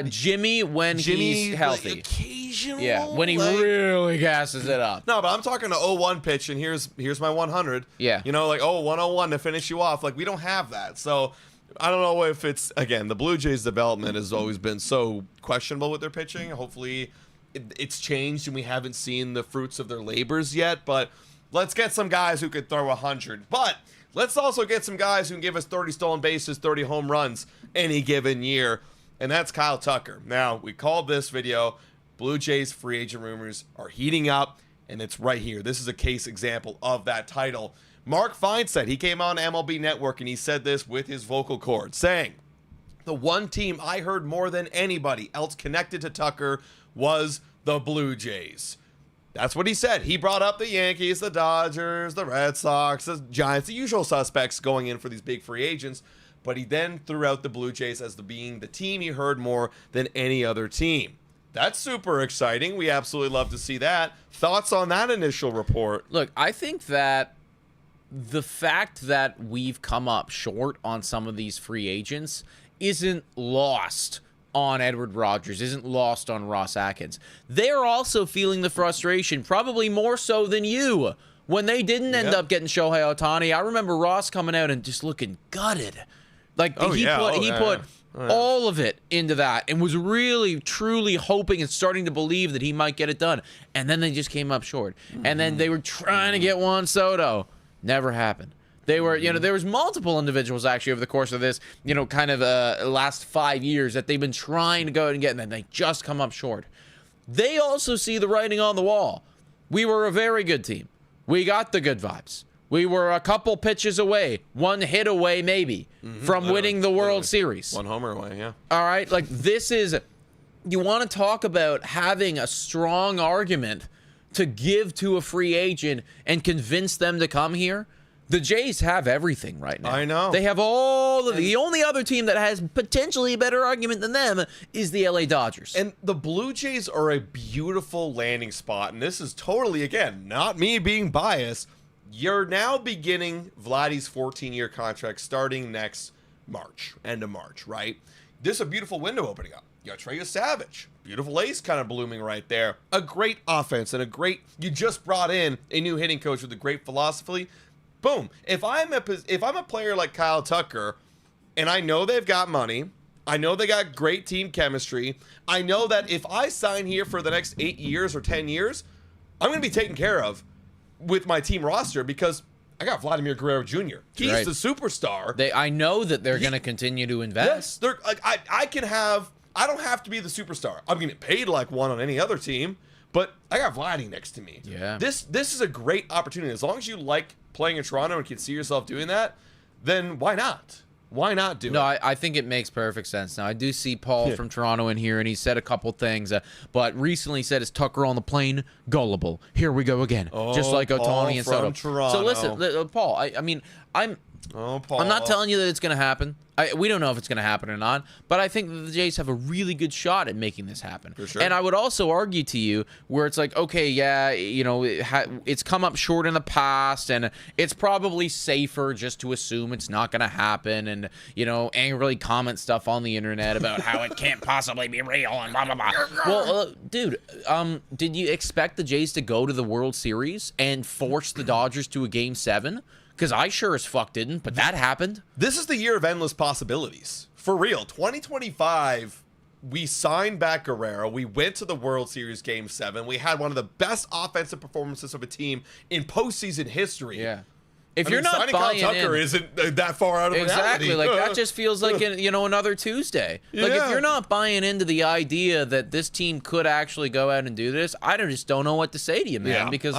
Jimmy when he's healthy. Like, occasionally. Yeah, when he really gasses it up. No, but I'm talking to 0-1 pitch, and here's my 100. Yeah. 101 to finish you off. Like, we don't have that. So I don't know if it's, again, the Blue Jays' development has always been so questionable with their pitching. Hopefully it's changed and we haven't seen the fruits of their labors yet. But let's get some guys who could throw 100. But let's also get some guys who can give us 30 stolen bases, 30 home runs any given year. And that's Kyle Tucker. Now, we called this video, Blue Jays free agent rumors are heating up, and it's right here. This is a case example of that title. Mark Feinsted, he came on MLB Network, and he said this with his vocal cord, saying, the one team I heard more than anybody else connected to Tucker was the Blue Jays. That's what he said. He brought up the Yankees, the Dodgers, the Red Sox, the Giants, the usual suspects going in for these big free agents. But he then threw out the Blue Jays as being the team he heard more than any other team. That's super exciting. We absolutely love to see that. Thoughts on that initial report? Look, I think that the fact that we've come up short on some of these free agents isn't lost on Edward Rogers, isn't lost on Ross Atkins. They're also feeling the frustration, probably more so than you, when they didn't end up getting Shohei Ohtani. I remember Ross coming out and just looking gutted. Like, he put all of it into that and was really, truly hoping and starting to believe that he might get it done. And then they just came up short. And then they were trying to get Juan Soto. Never happened. They were, there was multiple individuals actually over the course of this, kind of last 5 years that they've been trying to go and get, and then they just come up short. They also see the writing on the wall. We were a very good team. We got the good vibes. We were a couple pitches away, one hit away maybe, from winning the World Series. One homer away, yeah. All right, like this is, you want to talk about having a strong argument to give to a free agent and convince them to come here? The Jays have everything right now. I know. They have all of the only other team that has potentially a better argument than them is the LA Dodgers. And the Blue Jays are a beautiful landing spot. And this is totally, again, not me being biased. You're now beginning Vladdy's 14-year contract starting next March, end of March, right? This is a beautiful window opening up. You got Trey Savage. Beautiful ace kind of blooming right there. A great offense and you just brought in a new hitting coach with a great philosophy. Boom. If I'm a player like Kyle Tucker, and I know they've got money, I know they got great team chemistry, I know that if I sign here for the next 8 years or 10 years, I'm going to be taken care of with my team roster because I got Vladimir Guerrero Jr. He's the superstar. I know that they're going to continue to invest. Yes, I don't have to be the superstar. I'm going to get paid like one on any other team, but I got Vladdy next to me. Yeah. This is a great opportunity. As long as you like playing in Toronto and can see yourself doing that, then why not? Why not do it? No, I think it makes perfect sense. Now, I do see Paul from Toronto in here, and he said a couple things, but recently said, is Tucker on the plane gullible? Here we go again. Just like Ohtani and Soto. Toronto. So listen, Paul, I'm not telling you that it's going to happen. We don't know if it's going to happen or not, but I think that the Jays have a really good shot at making this happen. For sure. And I would also argue to you where it's like, okay, yeah, it's come up short in the past, and it's probably safer just to assume it's not going to happen and, angrily comment stuff on the internet about how it can't possibly be real and blah, blah, blah. Well, dude, did you expect the Jays to go to the World Series and force the Dodgers to a Game 7? Because I sure as fuck didn't, but that happened. This is the year of endless possibilities. For real, 2025, we signed back Guerrero. We went to the World Series Game 7. We had one of the best offensive performances of a team in postseason history. Yeah. If you're not buying Kyle Tucker isn't that far out of exactly reality. Like that just feels like another Tuesday. Yeah. Like if you're not buying into the idea that this team could actually go out and do this, I just don't know what to say to you, man. Because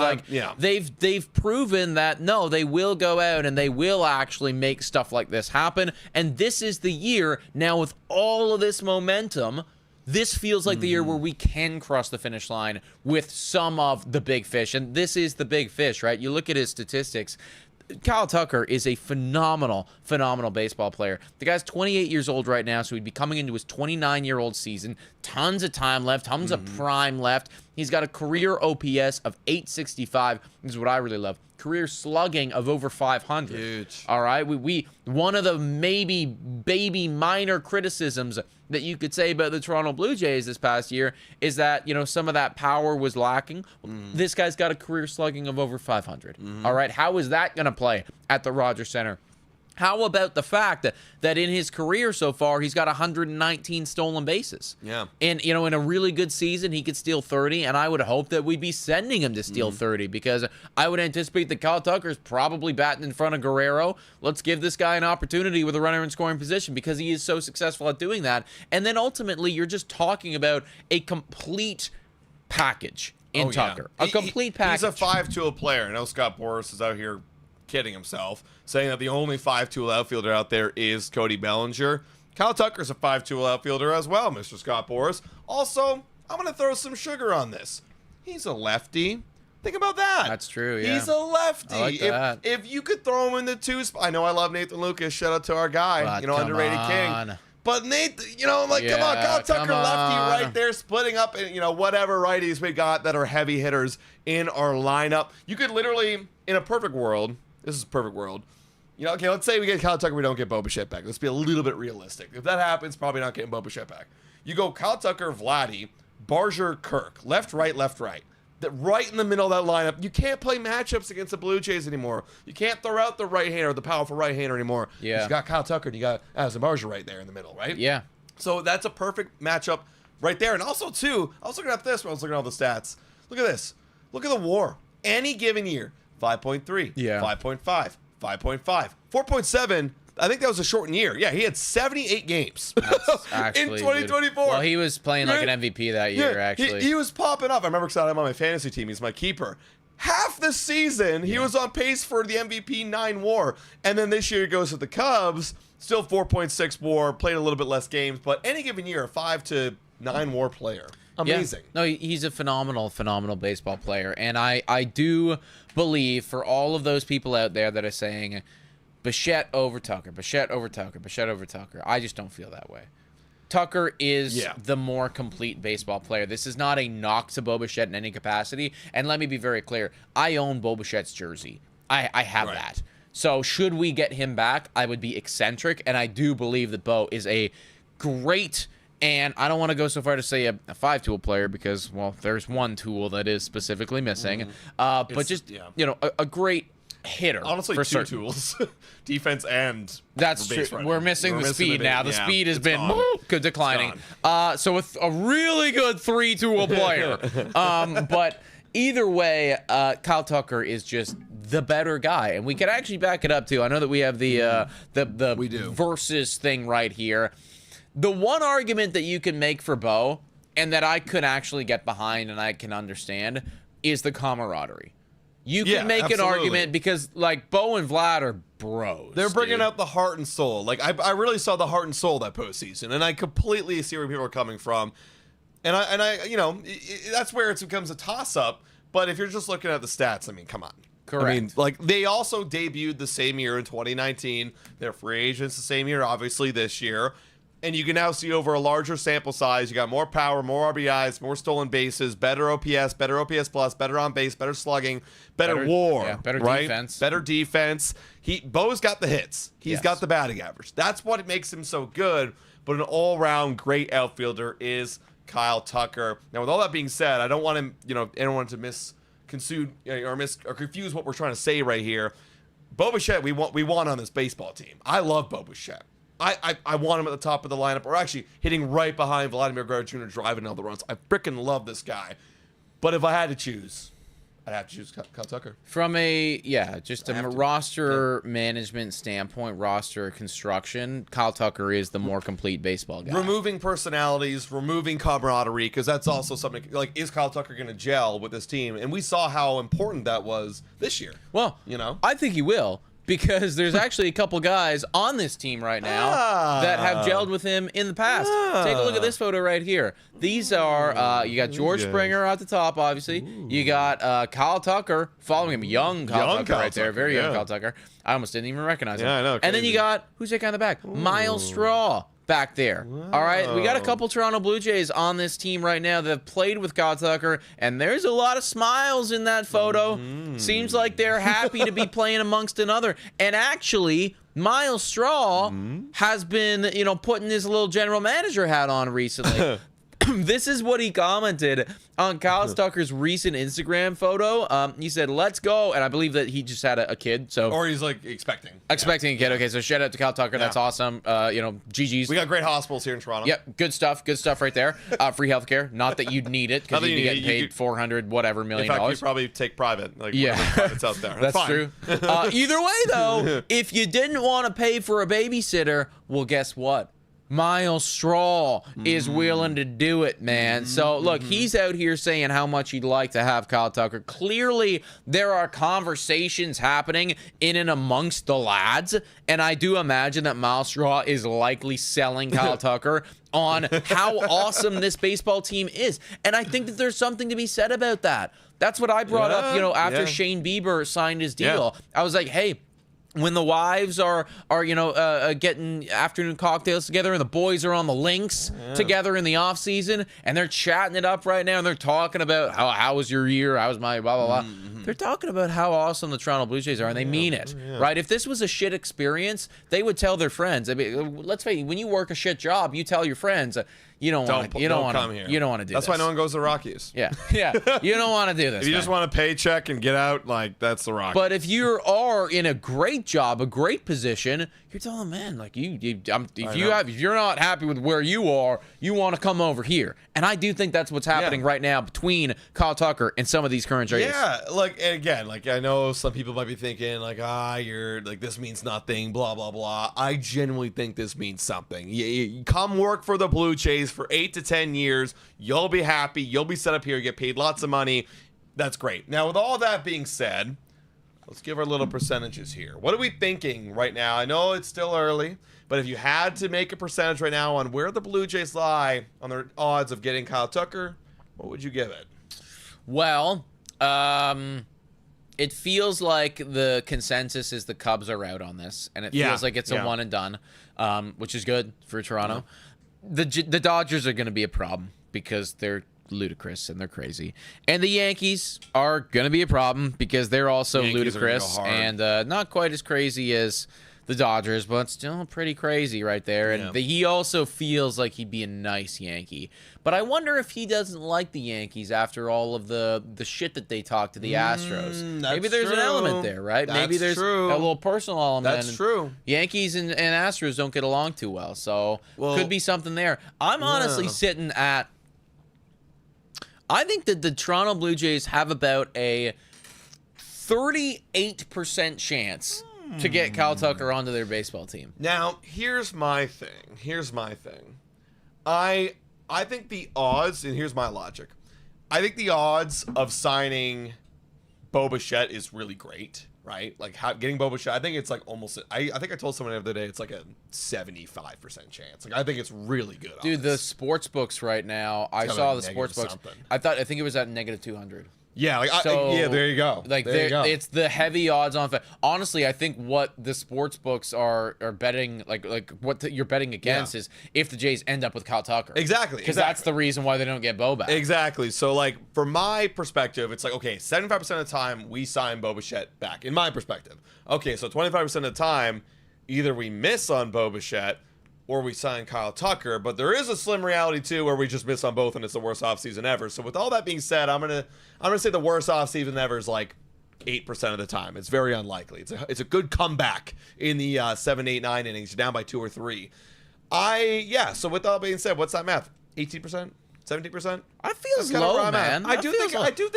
they've proven that no, they will go out and they will actually make stuff like this happen. And this is the year now with all of this momentum. This feels like the year where we can cross the finish line with some of the big fish. And this is the big fish, right? You look at his statistics. Kyle Tucker is a phenomenal baseball player. The guy's 28 years old right now, so he'd be coming into his 29-year-old season. Tons of time left, tons of prime left. He's got a career OPS of 865. This is what I really love. Career slugging of over 500. Huge. All right, we one of the maybe baby minor criticisms that you could say about the Toronto Blue Jays this past year is that some of that power was lacking. This guy's got a career slugging of over 500. All right, how is that going to play at the Rogers Center? How about the fact that in his career so far, he's got 119 stolen bases? Yeah. And, in a really good season, he could steal 30, and I would hope that we'd be sending him to steal 30 because I would anticipate that Kyle Tucker's probably batting in front of Guerrero. Let's give this guy an opportunity with a runner in scoring position because he is so successful at doing that. And then ultimately, you're just talking about a complete package in Tucker. A complete package. He's a 5-tool player. I know Scott Boras is out here kidding himself, saying that the only 5-tool outfielder out there is Cody Bellinger. Kyle Tucker's a 5-tool outfielder as well, Mr. Scott Boras. Also, I'm going to throw some sugar on this. He's a lefty. Think about that. That's true, yeah. He's a lefty. I like that. If you could throw him in the two spot, I know I love Nathan Lucas. Shout out to our guy, underrated king. But Nathan, come on, Kyle Tucker lefty right there, splitting up, and whatever righties we got that are heavy hitters in our lineup. You could literally, in a perfect world. This is a perfect world. Okay, let's say we get Kyle Tucker, we don't get Bo Bichette back. Let's be a little bit realistic. If that happens, probably not getting Bo Bichette back. You go Kyle Tucker, Vladdy, Barger, Kirk. Left, right, left, right. Right in the middle of that lineup. You can't play matchups against the Blue Jays anymore. You can't throw out the right-hander, the powerful right-hander anymore. Yeah. You got Kyle Tucker, and you got Barger right there in the middle, right? Yeah. So that's a perfect matchup right there. And also, too, I was looking at this when I was looking at all the stats. Look at this. Look at the WAR. Any given year. 5.3, 5.5, 5.5, 4.7. I think that was a shortened year. Yeah, he had 78 games in 2024. Well, he was playing like an MVP that year, actually. He was popping up. I remember because I'm on my fantasy team. He's my keeper. Half the season, he was on pace for the MVP 9 WAR. And then this year he goes to the Cubs, still 4.6 WAR, played a little bit less games. But any given year, a 5 to 9 WAR player. amazing. Yeah. No, he's a phenomenal baseball player. And I do believe for all of those people out there that are saying Bichette over Tucker, Bichette over Tucker, Bichette over Tucker, I just don't feel that way. Tucker is the more complete baseball player. This is not a knock to Bo Bichette in any capacity. And let me be very clear. I own Bo Bichette's jersey. I have that. So should we get him back, I would be eccentric. And I do believe that Bo is a great, and I don't want to go so far to say a 5-tool player because, well, there's one tool that is specifically missing. But just, you know, a great hitter. Honestly, for 2 certain. tools. Defense and that's true. running. We're missing the speed now. The speed has been declining. So with a really good 3-tool player. But either way, Kyle Tucker is just the better guy, and we can actually back it up too. I know that we have the versus thing right here. The one argument that you can make for Bo, and that I could actually get behind and I can understand, is the camaraderie. You can make an argument because, like, Bo and Vlad are bros. They're bringing out the heart and soul. Like, I really saw the heart and soul that postseason, and I completely see where people are coming from. And I you know, that's where it becomes a toss-up. But if you're just looking at the stats, I mean, come on. Correct. I mean, like, they also debuted the same year in 2019. They're free agents the same year, obviously, this year. And you can now see over a larger sample size, you got more power, more RBIs, more stolen bases, better OPS plus, better on base, better slugging, better WAR, better defense. Better defense. Bo's got the hits. He's got the batting average. That's what makes him so good. But an all-round great outfielder is Kyle Tucker. Now, with all that being said, I don't want him, you know, anyone to misconstrue or confuse what we're trying to say right here. Bo Bichette, we want on this baseball team. I love Bo Bichette. I want him at the top of the lineup, or actually hitting right behind Vladimir Guerrero Jr. driving all the runs. I freaking love this guy. But if I had to choose, I'd have to choose Kyle Tucker. From a roster management standpoint, roster construction, Kyle Tucker is the more complete baseball guy. Removing personalities, removing camaraderie, because that's also something, like, is Kyle Tucker going to gel with this team? And we saw how important that was this year. Well, you know, I think he will. Because there's actually a couple guys on this team right now that have gelled with him in the past. Take a look at this photo right here. These are, you got George Springer at the top, obviously. You got Kyle Tucker following him. Young Kyle Tucker right there. Very young Kyle Tucker. I almost didn't even recognize him. Yeah, I know. And then you got, who's that guy in the back? Miles Straw back there. All right, we got a couple Toronto Blue Jays on this team right now that have played with Kyle Tucker, and there's a lot of smiles in that photo. Seems like they're happy to be playing amongst another. And actually, Miles Straw has been, you know, putting his little general manager hat on recently. This is what he commented on Kyle Tucker's recent Instagram photo. He said, "Let's go," and I believe that he just had a kid. So, or he's like expecting a kid. Okay, so shout out to Kyle Tucker. That's awesome. You know, GG's. We got great hospitals here in Toronto. Yep, good stuff right there. Free healthcare. Not that you'd need it because you'd be getting paid $400 whatever million. In fact, you probably take private. Like, it's out there. That's true. Either way, though, if you didn't want to pay for a babysitter, well, guess what? Miles Straw is willing to do it, man. So, look, he's out here saying how much he'd like to have Kyle Tucker. Clearly, there are conversations happening in and amongst the lads, and I do imagine that Miles Straw is likely selling Kyle Tucker on how awesome this baseball team is. And I think that there's something to be said about that. That's what I brought up, you know, after Shane Bieber signed his deal. I was like, hey, when the wives are you know, getting afternoon cocktails together and the boys are on the links together in the off season and they're chatting it up right now and they're talking about how was your year, how was my blah blah blah. They're talking about how awesome the Toronto Blue Jays are, and they mean it, right? If this was a shit experience, they would tell their friends. I mean, let's face it, when you work a shit job, you tell your friends, you don't want to do this. That's why no one goes to the Rockies. Yeah. You don't want to do this. If you just want a paycheck and get out, like, that's the Rockies. But if you are in a great job, a great position, you're telling them, man, like if you're not happy with where you are, you want to come over here. And I do think that's what's happening right now between Kyle Tucker and some of these current Jays. Yeah, like, and again, like, I know some people might be thinking, like, you're like, this means nothing, blah blah blah. I genuinely think this means something. You come work for the Blue Jays for 8 to 10 years. You'll be happy. You'll be set up here. Get paid lots of money. That's great. Now, with all that being said, let's give our little percentages here. What are we thinking right now? I know it's still early, but if you had to make a percentage right now on where the Blue Jays lie on their odds of getting Kyle Tucker What would you give it? Well, it feels like the consensus is the Cubs are out on this, and it feels like it's a one and done, which is good for Toronto. The Dodgers are going to be a problem because they're ludicrous and they're crazy, and the Yankees are going to be a problem because they're also ludicrous and not quite as crazy as the Dodgers, but still pretty crazy right there. And he also feels like he'd be a nice Yankee. But I wonder if he doesn't like the Yankees after all of the shit that they talked to the Astros. Maybe there's an element there, right? Maybe there's a little personal element. That's true. Yankees and Astros don't get along too well, so could be something there. I'm honestly sitting at... I think that the Toronto Blue Jays have about a 38% chance to get Kyle Tucker onto their baseball team. Now, here's my thing. I think the odds, and here's my logic. I think the odds of signing Bo Bichette is really great, right? Like getting Bo Bichette, I think it's like almost. I think I told someone the other day it's like a 75% chance. Like I think it's really good. Dude, the sports books right now. I saw the sports books. I think it was at -200. Yeah, like there you go. Like there you go. It's the heavy odds on. Honestly, I think what the sports books are betting, like what you're betting against is if the Jays end up with Kyle Tucker. Exactly. Because that's the reason why they don't get Bo back. Exactly. So like from my perspective, it's like okay, 75% of the time we sign Bo Bichette back. In my perspective, okay, so 25% of the time, either we miss on Bo Bichette or we sign Kyle Tucker, but there is a slim reality too where we just miss on both and it's the worst offseason ever. So with all that being said, I'm gonna say the worst offseason ever is like 8% of the time. It's very unlikely. It's a good comeback in the 7, 8, 9 innings. You're down by 2 or 3. So with all that being said, what's that math? 18%? 70%? I feel low, man. I do think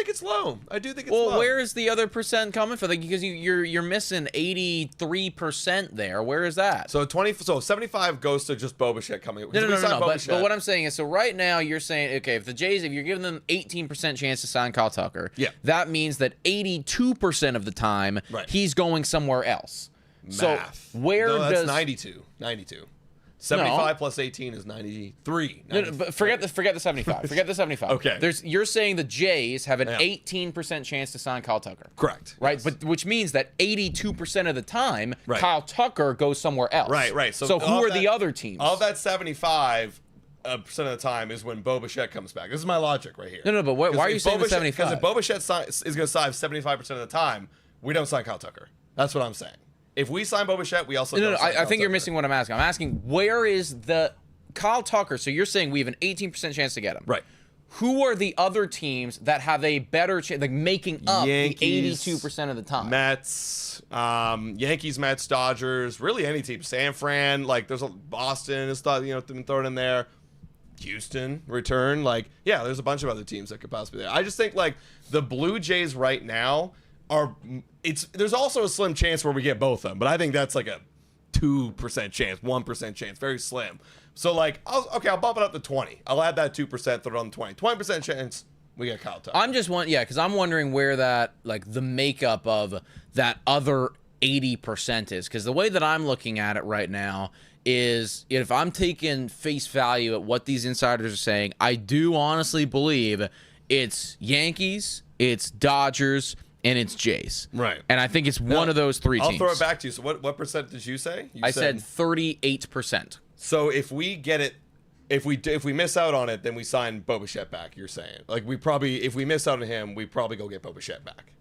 it's low. Well, where is the other percent coming from? Like, because you're missing 83% there. Where is that? So 75 goes to just Bo Bichette coming. No. But what I'm saying is, so right now you're saying, okay, if the Jays, if you're giving them 18% chance to sign Kyle Tucker, that means that 82% of the time he's going somewhere else. Math. So where does 92? 75 plus 18 is 93. No, but forget the 75. Forget the 75. Okay. You're saying the Jays have an 18% chance to sign Kyle Tucker. Correct. Right? Yes. But which means that 82% of the time, Kyle Tucker goes somewhere else. Right. So who are the other teams? All that 75% of the time is when Bo Bichette comes back. This is my logic right here. No, but why are you saying the 75? Because if Bo Bichette is going to sign 75% of the time, we don't sign Kyle Tucker. That's what I'm saying. If we sign Bo Bichette, we also don't sign Kyle think you're Tucker. missing what I'm asking. I'm asking, where is the Kyle Tucker? So you're saying we have an 18% chance to get him. Right. Who are the other teams that have a better chance, like making up Yankees, the 82% of the time? Mets, Yankees, Mets, Dodgers, really any team. San Fran, like there's Boston is thrown in there. Houston return, there's a bunch of other teams that could possibly be there. I just think like the Blue Jays right now there's also a slim chance where we get both of them, but I think that's like a 2% chance, 1% chance, very slim. So like, I'll bump it up to 20. I'll add that 2%, throw it on the 20% chance we get Kyle Tucker. Because I'm wondering where that like the makeup of that other 80% is, because the way that I'm looking at it right now is if I'm taking face value at what these insiders are saying, I do honestly believe it's Yankees, it's Dodgers, and it's Jays. Right. And I think it's one of those three teams. I'll throw it back to you. So what percent did you say? I said 38%. So if we get it, if we miss out on it, then we sign Bo Bichette back, you're saying. Like if we miss out on him, we probably go get Bo Bichette back.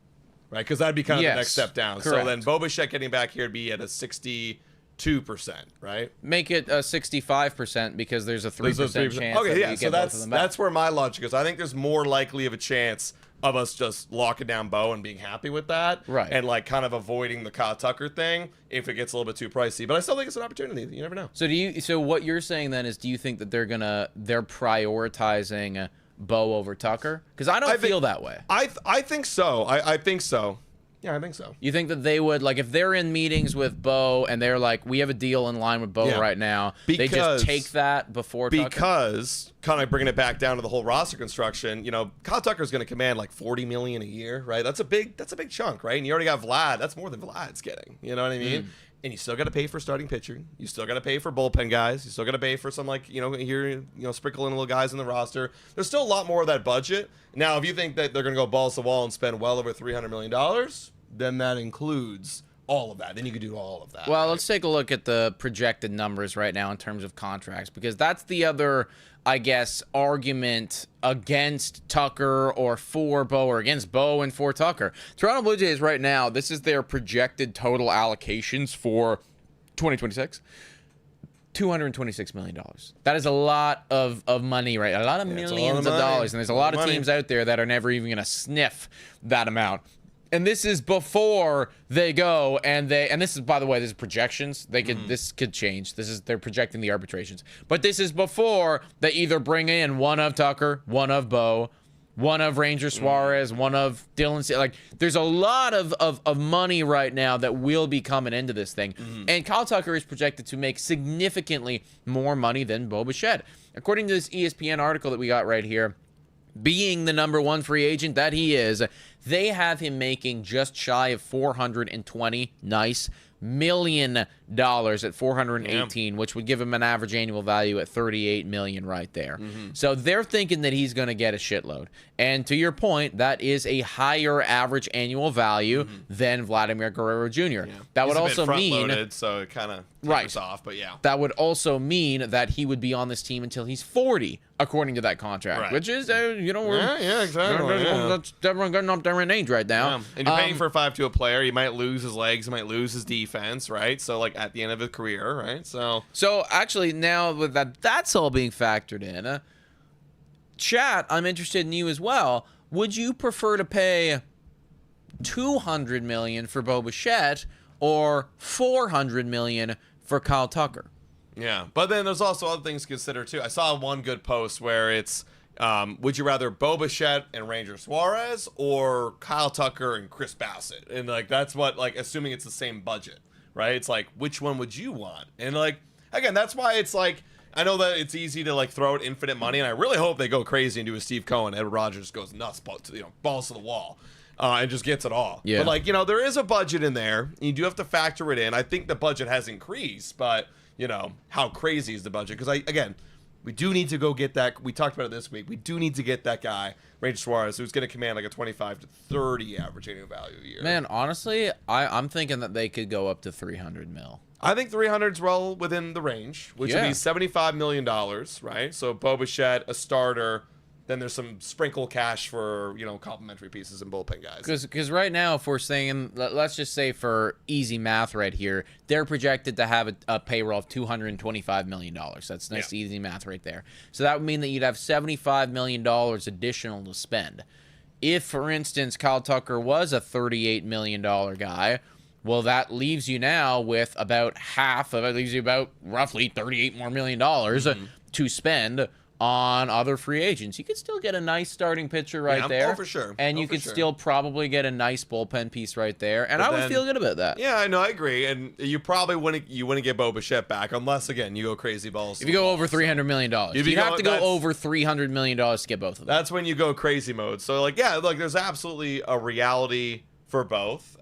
Right? Because that'd be kind of the next step down. Correct. So then Bo Bichette getting back here would be at a 62%, right? Make it a 65% because there's a 3% chance. Okay, yeah. So both of them back. that's where my logic is. I think there's more likely of a chance of us just locking down Bo and being happy with that, right? And like kind of avoiding the Kyle Tucker thing if it gets a little bit too pricey. But I still think it's an opportunity. You never know. So what you're saying then is, do you think that they're prioritizing Bo over Tucker? Because I don't feel that way. I think so. I think so. Yeah, I think so. You think that they would, like, if they're in meetings with Bo and they're like, we have a deal in line with Bo right now, they just take that before Tucker? Because, kind of bringing it back down to the whole roster construction, Kyle Tucker's going to command like $40 million a year, right? That's a big chunk, right? And you already got Vlad. That's more than Vlad's getting. You know what I mean? And you still got to pay for starting pitching. You still got to pay for bullpen guys. You still got to pay for some, like, sprinkle in little guys in the roster. There's still a lot more of that budget. Now, if you think that they're going to go balls to the wall and spend well over $300 million, then that includes all of that. Then you could do all of that. Well, right? Let's take a look at the projected numbers right now in terms of contracts, because that's the other, I guess, argument against Tucker or for Bo, or against Bo and for Tucker. Toronto Blue Jays right now, this is their projected total allocations for 2026. $226 million. That is a lot of money, right? A lot of millions of dollars. And there's a lot of teams out there that are never even going to sniff that amount. And this is before they go and this is, by the way, this is projections. This could change. They're projecting the arbitrations. But this is before they either bring in one of Tucker, one of Bo, one of Ranger Suarez, one of Dylan. Like, there's a lot of money right now that will be coming into this thing. And Kyle Tucker is projected to make significantly more money than Bo Bichette. According to this ESPN article that we got right here, being the number one free agent that he is, they have him making just shy of $420 million at 418, which would give him an average annual value at $38 million right there. So they're thinking that he's going to get a shitload. And to your point, that is a higher average annual value than Vladimir Guerrero Jr. Yeah. That He's would a also bit mean front-loaded, so it kind of tapers off, but yeah. That would also mean that he would be on this team until he's 40, according to that contract, which is, exactly. That's everyone getting up there in age right now. Yeah. And you're paying for a 5-2 player. He might lose his legs. He might lose his defense, right? So, like, at the end of his career, right? So actually, now with that's all being factored in. Chat, I'm interested in you as well. Would you prefer to pay $200 million for Bo Bichette or $400 million for Kyle Tucker? Yeah, but then there's also other things to consider too. I saw one good post where it's, would you rather Bo Bichette and Ranger Suarez or Kyle Tucker and Chris Bassitt? And like that's what, like, assuming it's the same budget, right? It's like, which one would you want? And like, again, that's why it's like, I know that it's easy to like throw out infinite money, and I really hope they go crazy and do a Steve Cohen. Edward Rogers goes nuts, balls to the wall. And just gets it all. Yeah. But like, there is a budget in there. You do have to factor it in. I think the budget has increased, but how crazy is the budget? Because we do need to go get that. We talked about it this week. We do need to get that guy, Ranger Suarez, who's going to command like a 25 to 30 average annual value a year. Man, honestly, I'm thinking that they could go up to $300 million. I think 300 is well within the range, which would be $75 million, right? So Bo Bichette, a starter. Then there's some sprinkle cash for, complimentary pieces and bullpen guys. Because right now, if we're saying, let's just say for easy math right here, they're projected to have a payroll of $225 million. That's nice, easy math right there. So that would mean that you'd have $75 million additional to spend. If, for instance, Kyle Tucker was a $38 million guy, well, that leaves you now with about half of it, leaves you about roughly $38 more million to spend on other free agents. You could still get a nice starting pitcher right there. Oh, for sure. And you could still probably get a nice bullpen piece right there. And I would feel good about that. Yeah, I know, I agree. And you probably wouldn't get Bo Bichette back unless, again, you go crazy balls. If you go over $300 million. You'd have to go over $300 million to get both of them. That's when you go crazy mode. So, there's absolutely a reality for both.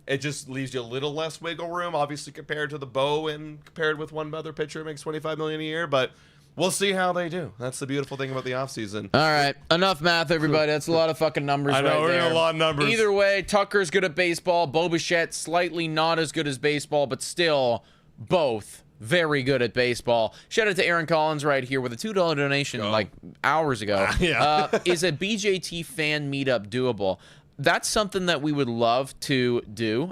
It just leaves you a little less wiggle room, obviously, compared to the Bo and compared with one other pitcher who makes $25 million a year. But we'll see how they do. That's the beautiful thing about the offseason. All right. Enough math, everybody. That's a lot of fucking numbers right there. I know, we're in a lot of numbers. Either way, Tucker's good at baseball. Bo Bichette, slightly not as good as baseball, but still both very good at baseball. Shout out to Aaron Collins right here with a $2 donation hours ago. Is a BJT fan meetup doable? That's something that we would love to do.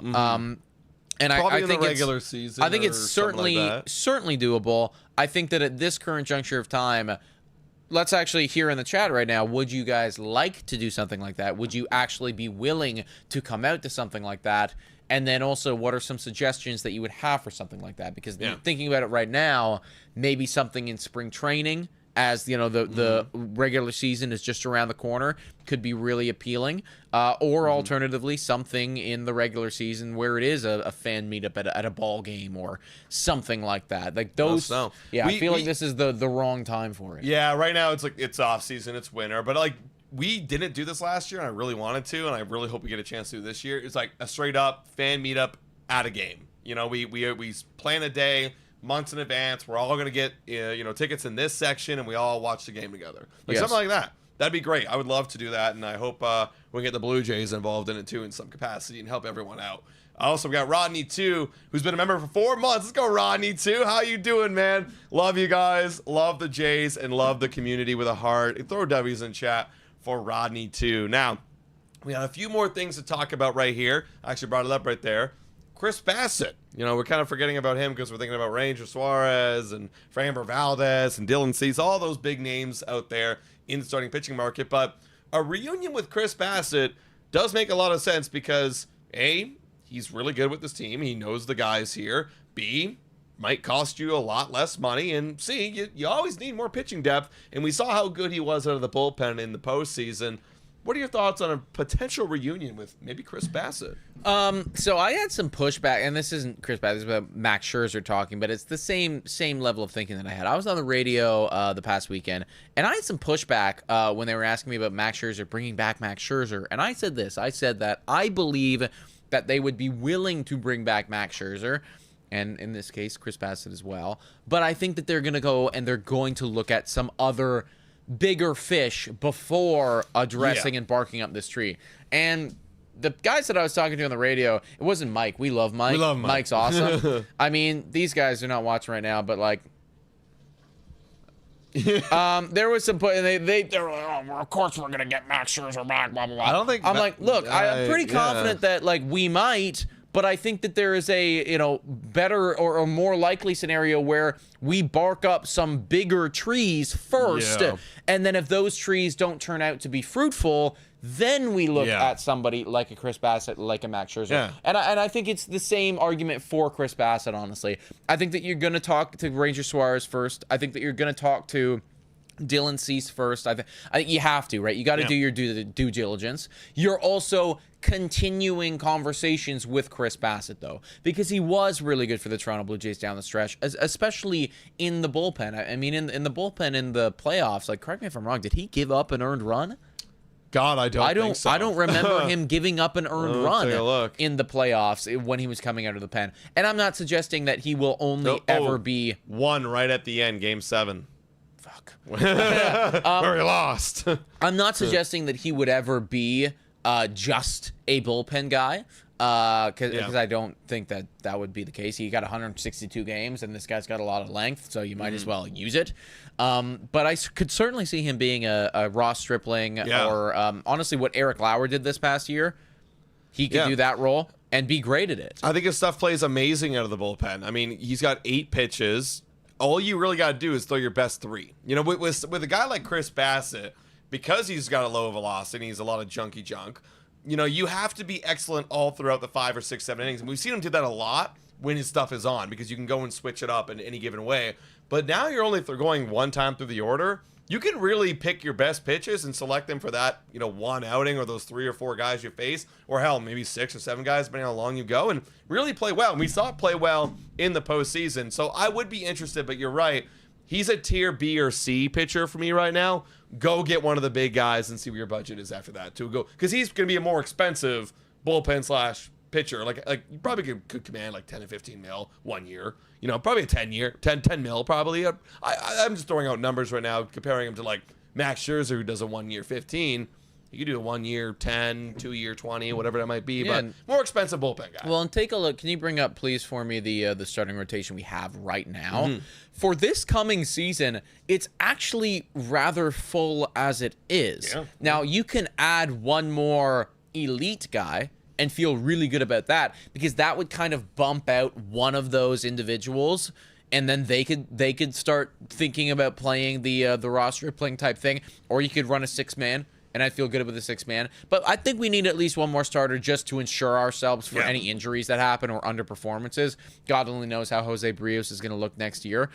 And I think in the regular season. I think it's certainly doable. I think that at this current juncture of time, let's actually hear in the chat right now, would you guys like to do something like that? Would you actually be willing to come out to something like that? And then also, what are some suggestions that you would have for something like that? Because thinking about it right now, maybe something in spring training, as the regular season is just around the corner, could be really appealing. Or alternatively, something in the regular season where it is a fan meetup at a ball game or something like that. Like those. I feel like this is the wrong time for it. Yeah, right now it's off season, it's winter, but we didn't do this last year, and I really wanted to, and I really hope we get a chance to do this year. It's like a straight up fan meetup at a game. You know, we plan a day months in advance. We're all going to get, tickets in this section, and we all watch the game together. Something like that. That'd be great. I would love to do that, and I hope we can get the Blue Jays involved in it, too, in some capacity and help everyone out. I also got Rodney, too, who's been a member for 4 months. Let's go, Rodney, too. How you doing, man? Love you guys. Love the Jays and love the community with a heart. Throw W's in chat for Rodney, too. Now, we got a few more things to talk about right here. I actually brought it up right there. Chris Bassitt. We're kind of forgetting about him because we're thinking about Ranger Suarez and Framber Valdez and Dylan Cease, all those big names out there in the starting pitching market. But a reunion with Chris Bassitt does make a lot of sense because, A, he's really good with this team. He knows the guys here. B, might cost you a lot less money. And C, you always need more pitching depth. And we saw how good he was out of the bullpen in the postseason. What are your thoughts on a potential reunion with maybe Chris Bassitt? So I had some pushback, and this isn't Chris Bassitt, this is about Max Scherzer talking, but it's the same level of thinking that I had. I was on the radio the past weekend, and I had some pushback when they were asking me about Max Scherzer, bringing back Max Scherzer. And I said this. I said that I believe that they would be willing to bring back Max Scherzer, and in this case, Chris Bassitt as well. But I think that they're going to go and they're going to look at some other bigger fish before addressing and barking up this tree. And the guys that I was talking to on the radio, it wasn't Mike. We love Mike. Mike's awesome. I mean, these guys are not watching right now, but like, there was some they were like, oh, of course we're gonna get Max Scherzer back, blah blah blah. I don't think I'm pretty confident that like we might, but I think that there is a better or more likely scenario where we bark up some bigger trees first, and then if those trees don't turn out to be fruitful, then we look at somebody like a Chris Bassitt, like a Max Scherzer. Yeah. And I think it's the same argument for Chris Bassitt, honestly. I think that you're going to talk to Ranger Suarez first. I think that you're going to talk to Dylan Cease first. I think you have to, right? You got to do your due diligence. You're also continuing conversations with Chris Bassitt, though, because he was really good for the Toronto Blue Jays down the stretch, especially in the bullpen. I mean, in the bullpen in the playoffs, like, correct me if I'm wrong, did he give up an earned run? God, I don't think so. I don't remember him giving up an earned run in the playoffs when he was coming out of the pen. And I'm not suggesting that he will only ever be one right at the end, Game 7. Fuck. Where he lost. I'm not suggesting that he would ever be just a bullpen guy. Because I don't think that would be the case. He got 162 games, and this guy's got a lot of length, so you might as well use it. But I could certainly see him being a Ross Stripling or honestly what Eric Lauer did this past year. He could do that role and be great at it. I think his stuff plays amazing out of the bullpen. I mean, he's got 8 pitches. All you really got to do is throw your best 3. With a guy like Chris Bassitt, because he's got a low velocity, he's a lot of junky junk. You have to be excellent all throughout the 5 or 6, 7 innings. And we've seen him do that a lot when his stuff is on because you can go and switch it up in any given way. But now you're only going one time through the order. You can really pick your best pitches and select them for that, one outing or those 3 or 4 guys you face, or hell, maybe 6 or 7 guys, depending on how long you go, and really play well. And we saw it play well in the postseason. So I would be interested, but you're right. He's a tier B or C pitcher for me right now. Go get one of the big guys and see what your budget is after that. Because he's going to be a more expensive bullpen / pitcher. Like you probably could command like 10 to 15 mil 1 year. Probably a 10 mil probably. I'm just throwing out numbers right now, comparing him to like Max Scherzer, who does a 1 year 15. You could do a 1 year 10, 2 year 20, whatever that might be, but more expensive bullpen guy. Well, and take a look. Can you bring up, please, for me the starting rotation we have right now? For this coming season, it's actually rather full as it is. Yeah. Now, you can add one more elite guy and feel really good about that because that would kind of bump out one of those individuals, and then they could start thinking about playing the Ross Stripling type thing, or you could run a 6-man. And I feel good with the 6-man. But I think we need at least one more starter just to ensure ourselves for any injuries that happen or underperformances. God only knows how Jose Barrios is going to look next year.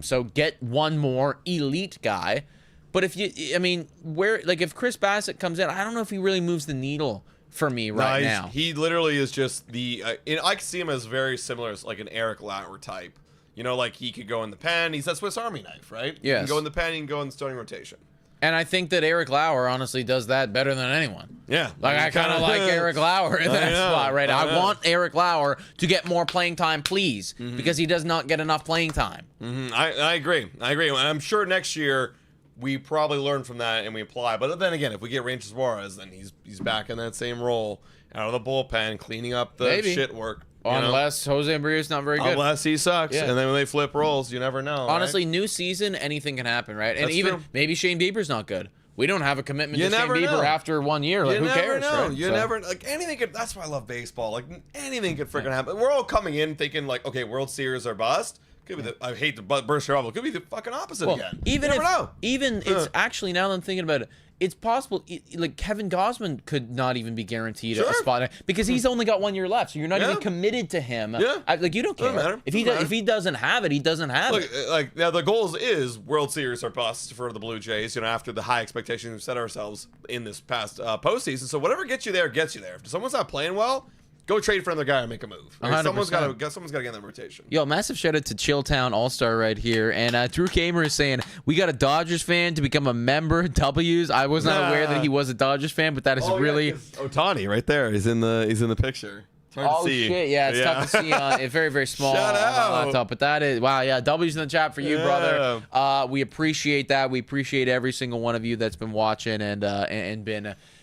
So get one more elite guy. But if Chris Bassitt comes in, I don't know if he really moves the needle for me now. He literally is just I can see him as very similar as like an Eric Lauer type. Like he could go in the pen. He's that Swiss Army knife, right? Yes. He can go in the pen, he can go in the starting rotation. And I think that Eric Lauer honestly does that better than anyone. Yeah. Like, I kind of like Eric Lauer in that spot right now. I want Eric Lauer to get more playing time, please, because he does not get enough playing time. I agree. I'm sure next year we probably learn from that and we apply. But then again, if we get Ranger Suarez, then he's back in that same role out of the bullpen, cleaning up the shit work. Unless Jose Abreu's not very good. Unless he sucks. Yeah. And then when they flip roles, you never know. Honestly, right? New season, anything can happen, right? And That's even true. maybe Shane Bieber's not good. We don't have a commitment to Shane Bieber after 1 year. Like, who cares? Know. Right? You never know. Like, anything could. That's why I love baseball. Like, anything could freaking happen. We're all coming in thinking, like, okay, World Series or bust. Could be I hate to burst your bubble. Could be the fucking opposite again. It's actually, now that I'm thinking about it, it's possible. Like, Kevin Gausman could not even be be a spot because he's only got 1 year left, so you're not even committed to him. Like, you don't care. Doesn't matter. If he doesn't have it, he doesn't have it. Like, now the goal is World Series or bust for the Blue Jays. After the high expectations we've set ourselves in this past postseason. So whatever gets you there, gets you there. If someone's not playing well, go trade for another guy and make a move. Right? Someone's got to get in that rotation. Yo, massive shout out to Chilltown All-Star right here. And Drew Kamer is saying, we got a Dodgers fan to become a member. W's. I was not aware that he was a Dodgers fan, but that is really... Ohtani right there. He's in the picture. Oh, shit. Yeah, it's tough to see. It's very, very small on the laptop. But that is... Wow, yeah. W's in the chat for you, brother. We appreciate that. We appreciate every single one of you that's been watching and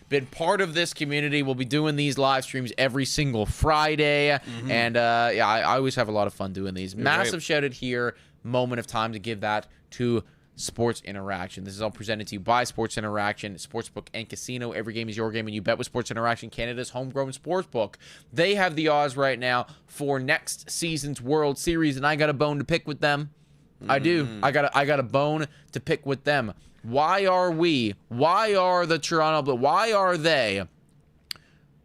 been part of this community. We'll be doing these live streams every single Friday. And I always have a lot of fun doing these. Massive shout out here. Moment of time to give that to Sports Interaction. This is all presented to you by Sports Interaction, Sportsbook and Casino. Every game is your game, and you bet with Sports Interaction, Canada's homegrown sportsbook. They have the odds right now for next season's World Series, and I got a bone to pick with them. I do. I got a bone to pick with them. Why are the Toronto Blue, why are they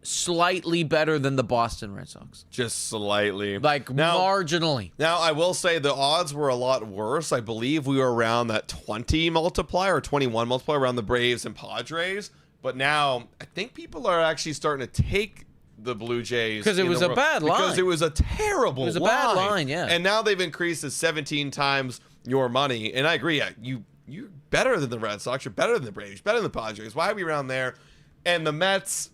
slightly better than the Boston Red Sox? Just slightly. Marginally. Now, I will say the odds were a lot worse. I believe we were around that 20 multiplier or 21 multiplier around the Braves and Padres. But now, I think people are actually starting to take the Blue Jays. Because it was a bad line. Because it was a terrible line. It was a bad line, yeah. And now they've increased to 17 times your money. And I agree, you're better than the Red Sox. You're better than the Braves. Better than the Padres. Why are we around there? And the Mets,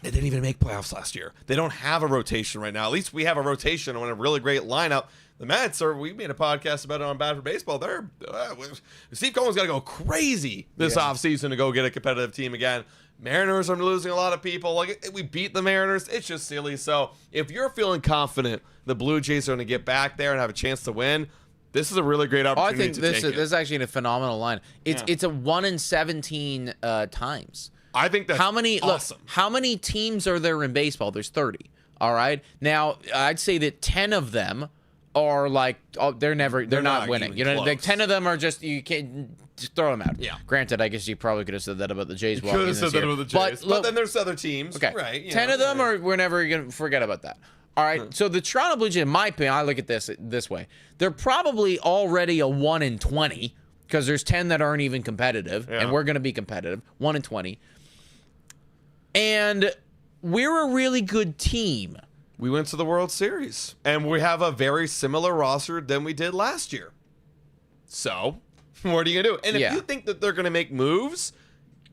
they didn't even make playoffs last year. They don't have a rotation right now. At least we have a rotation on a really great lineup. The Mets we made a podcast about it on Bad for Baseball. Steve Cohen's got to go crazy this offseason to go get a competitive team again. Mariners are losing a lot of people. Like, we beat the Mariners. It's just silly. So if you're feeling confident the Blue Jays are going to get back there and have a chance to win, this is a really great opportunity. I think this is actually a phenomenal line. It's a 1 in 17 times. I think that's awesome. Look, how many teams are there in baseball? There's 30. All right. Now, I'd say that 10 of them are they're not winning. Like 10 of them are just, you can't just throw them out. Yeah. Granted, I guess you probably could have said that about the Jays. Could have said that about the Jays. But then there's other teams. Okay. Right. 10 of them we're never going to forget about that. All right, so the Toronto Blue Jays, in my opinion, I look at this way. They're probably already a 1 in 20 because there's 10 that aren't even competitive, and we're going to be competitive, 1 in 20. And we're a really good team. We went to the World Series, and we have a very similar roster than we did last year. So, what are you going to do? And if you think that they're going to make moves,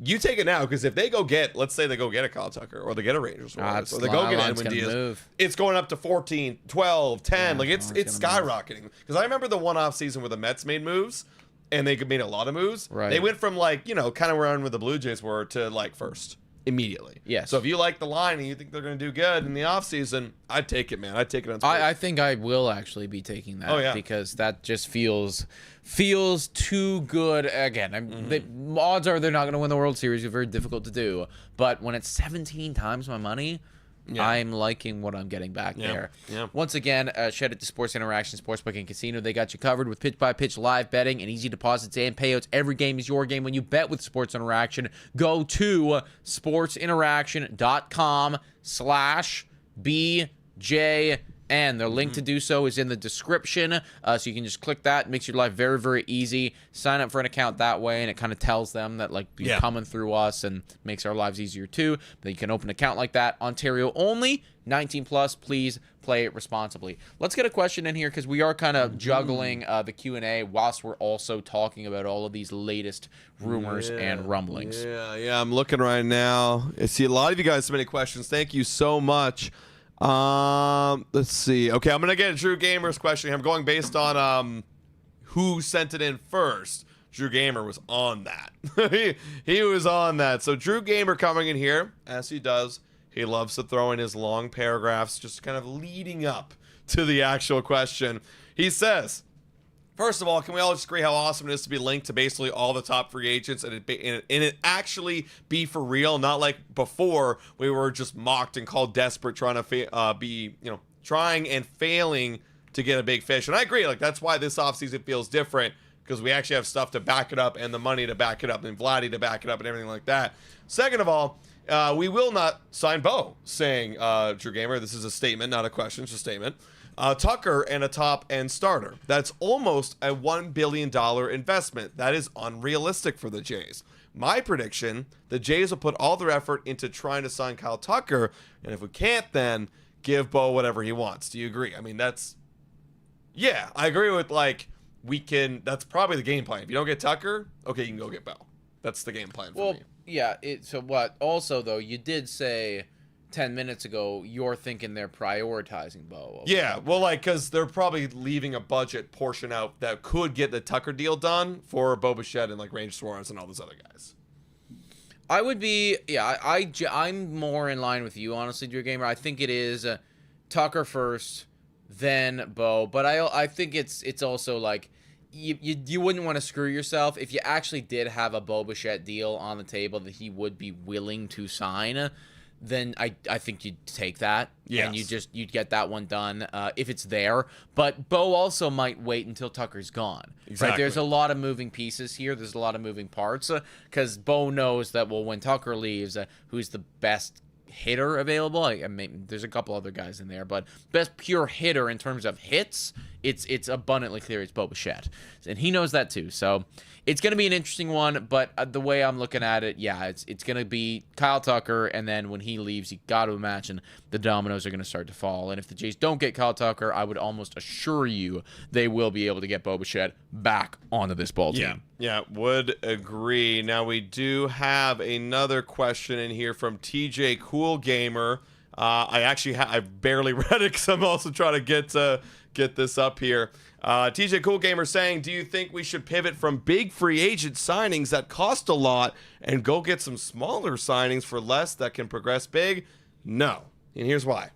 you take it now, because if they let's say they go get a Kyle Tucker, or they get a Rangers, or they go get Edwin Diaz, it's going up to 14, 12, 10. It's skyrocketing. Because I remember the one-off season where the Mets made moves, and they made a lot of moves. Right. They went from kind of around where the Blue Jays were to first immediately. Yes. So if you like the line and you think they're going to do good in the offseason, I'd take it, man. I'd take it on Sports. I think I will actually be taking that because that just feels too good. Again, the odds are they're not going to win the World Series. It's very difficult to do. But when it's 17 times my money, I'm liking what I'm getting back there. Yeah. Once again, shout out to Sports Interaction, Sportsbook and Casino. They got you covered with pitch-by-pitch live betting and easy deposits and payouts. Every game is your game when you bet with Sports Interaction. Go to sportsinteraction.com/BJN. The link to do so is in the description, so you can just click that. It makes your life very, very easy. Sign up for an account that way, and it kind of tells them that you're coming through us and makes our lives easier too. But you can open an account like that. Ontario only. 19 plus, please play responsibly. Let's get a question in here because we are kind of juggling the Q&A whilst we're also talking about all of these latest rumors and rumblings. Yeah, I'm looking right now. I see a lot of you guys submitting questions. Thank you so much. Let's see. Okay, I'm gonna get a Drew Gamer's question. I'm going based on who sent it in first. Drew Gamer was on that. he was on that. So Drew Gamer coming in here, as he does. He loves to throw in his long paragraphs, just kind of leading up to the actual question. He says, first of all, can we all just agree how awesome it is to be linked to basically all the top free agents and it actually be for real, not like before we were just mocked and called desperate trying to trying and failing to get a big fish. And I agree, like that's why this offseason feels different because we actually have stuff to back it up and the money to back it up and Vladdy to back it up and everything like that. Second of all, we will not sign Bo, saying Drew Gamer. This is a statement, not a question, it's a statement. Tucker and a top-end starter. That's almost a $1 billion investment. That is unrealistic for the Jays. My prediction, the Jays will put all their effort into trying to sign Kyle Tucker, and if we can't, then give Bo whatever he wants. Do you agree? I mean, yeah, I agree with, that's probably the game plan. If you don't get Tucker, okay, you can go get Bo. That's the game plan for me. Yeah, so what? Also, though, you did say 10 minutes ago you're thinking they're prioritizing Bo. Yeah, well, because they're probably leaving a budget portion out that could get the Tucker deal done for Bo Bichette and, Range Suarez and all those other guys. I would be, I'm more in line with you, honestly, Drew Gamer. I think it is Tucker first, then Bo. But I think it's also, you wouldn't want to screw yourself if you actually did have a Bo Bichette deal on the table that he would be willing to sign. Then I think you'd take that, and you'd get that one done if it's there. But Bo also might wait until Tucker's gone. Exactly. Right? There's a lot of moving pieces here. There's a lot of moving parts because Bo knows that when Tucker leaves, who's the best hitter available? I mean, there's a couple other guys in there, but best pure hitter in terms of hits, it's abundantly clear it's Bo Bichette, and he knows that too. So it's going to be an interesting one, but the way I'm looking at it, it's going to be Kyle Tucker, and then when he leaves, you got to imagine the dominoes are going to start to fall. And if the Jays don't get Kyle Tucker, I would almost assure you they will be able to get Bo Bichette back onto this ball team. Yeah, would agree. Now we do have another question in here from TJ Cool Gamer. I barely read it because I'm also trying to get this up here. TJ Cool Gamer saying, do you think we should pivot from big free agent signings that cost a lot and go get some smaller signings for less that can progress big? No. And here's why.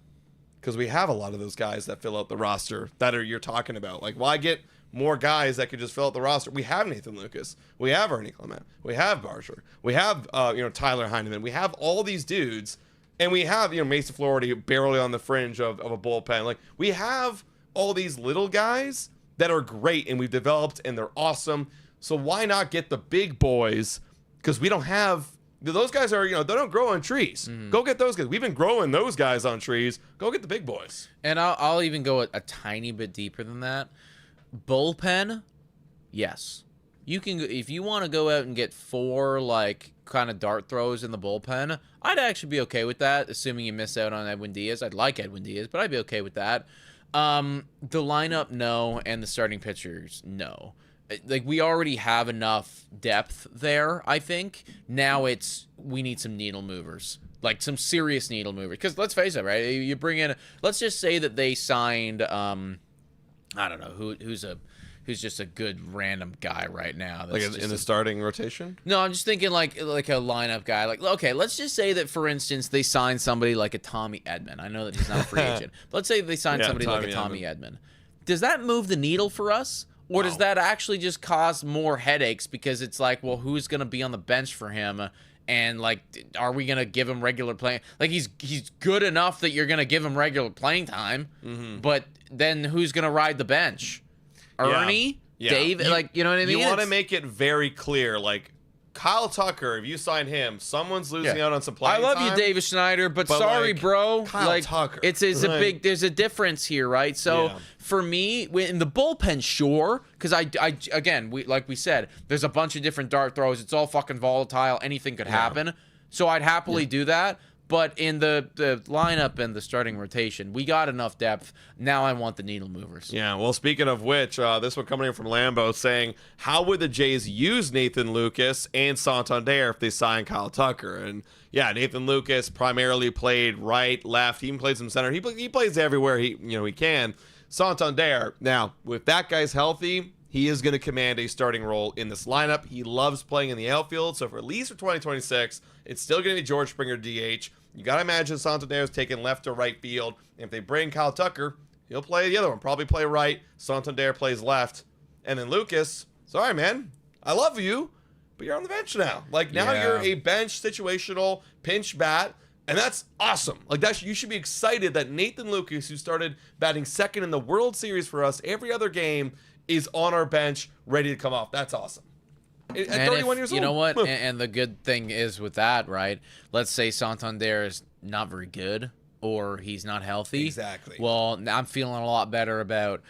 Because we have a lot of those guys that fill out the roster you're talking about. Why get more guys that could just fill out the roster? We have Nathan Lucas. We have Ernie Clement. We have Barsher. We have Tyler Heineman. We have all these dudes. And we have, Mason Flaherty barely on the fringe of a bullpen. We have all these little guys that are great and we've developed and they're awesome. So why not get the big boys? Because we don't have, those guys are, they don't grow on trees. Go get those guys. We've been growing those guys on trees. Go get the big boys. And I'll even go a tiny bit deeper than that. Bullpen, yes. You can, if you want to go out and get 4 kind of dart throws in the bullpen, I'd actually be okay with that, assuming you miss out on Edwin Diaz. I'd like Edwin Diaz, but I'd be okay with that. The lineup, no, and the starting pitchers, no. We already have enough depth there, I think. Now we need some needle movers. Some serious needle movers. Because let's face it, right? You bring in, let's just say that they signed, I don't know, who's just a good random guy right now. That's in the starting rotation? No, I'm just thinking like a lineup guy. Okay, let's just say that, for instance, they sign somebody like a Tommy Edman. I know that he's not a free agent. But let's say they sign somebody like a Tommy Edman. Does that move the needle for us? Or does that actually just cause more headaches because it's who's going to be on the bench for him? And are we going to give him regular playing? He's good enough that you're going to give him regular playing time. But then who's going to ride the bench? Ernie? Yeah. Dave? You know what I mean? You want to make it very clear. Kyle Tucker, if you sign him, someone's losing out on some playing time. I love you, David Schneider, but sorry, bro. Kyle Tucker. It's a big. There's a difference here, right? So for me, in the bullpen, sure, because again, we said, there's a bunch of different dart throws. It's all fucking volatile. Anything could happen. So I'd happily do that. But in the lineup and the starting rotation, we got enough depth. Now I want the needle movers. Yeah, well, speaking of which, this one coming in from Lambo saying, how would the Jays use Nathan Lucas and Santander if they sign Kyle Tucker? And yeah, Nathan Lucas primarily played right, left. He even plays some center. He plays everywhere he can. Santander, now, if that guy's healthy, he is going to command a starting role in this lineup. He loves playing in the outfield, so for at least for 2026, it's still going to be George Springer DH. You got to imagine Santander is taking left to right field. And if they bring Kyle Tucker, he'll play the other one. Probably play right. Santander plays left. And then Lucas, sorry, man. I love you, but you're on the bench now. Like, now you're a bench situational pinch bat. And that's awesome. Like, you should be excited that Nathan Lucas, who started batting second in the World Series for us every other game, is on our bench, ready to come off. That's awesome. At 31 years old. You know what? And the good thing is with that, right? Let's say Santander is not very good or he's not healthy. Exactly. Well, I'm feeling a lot better about,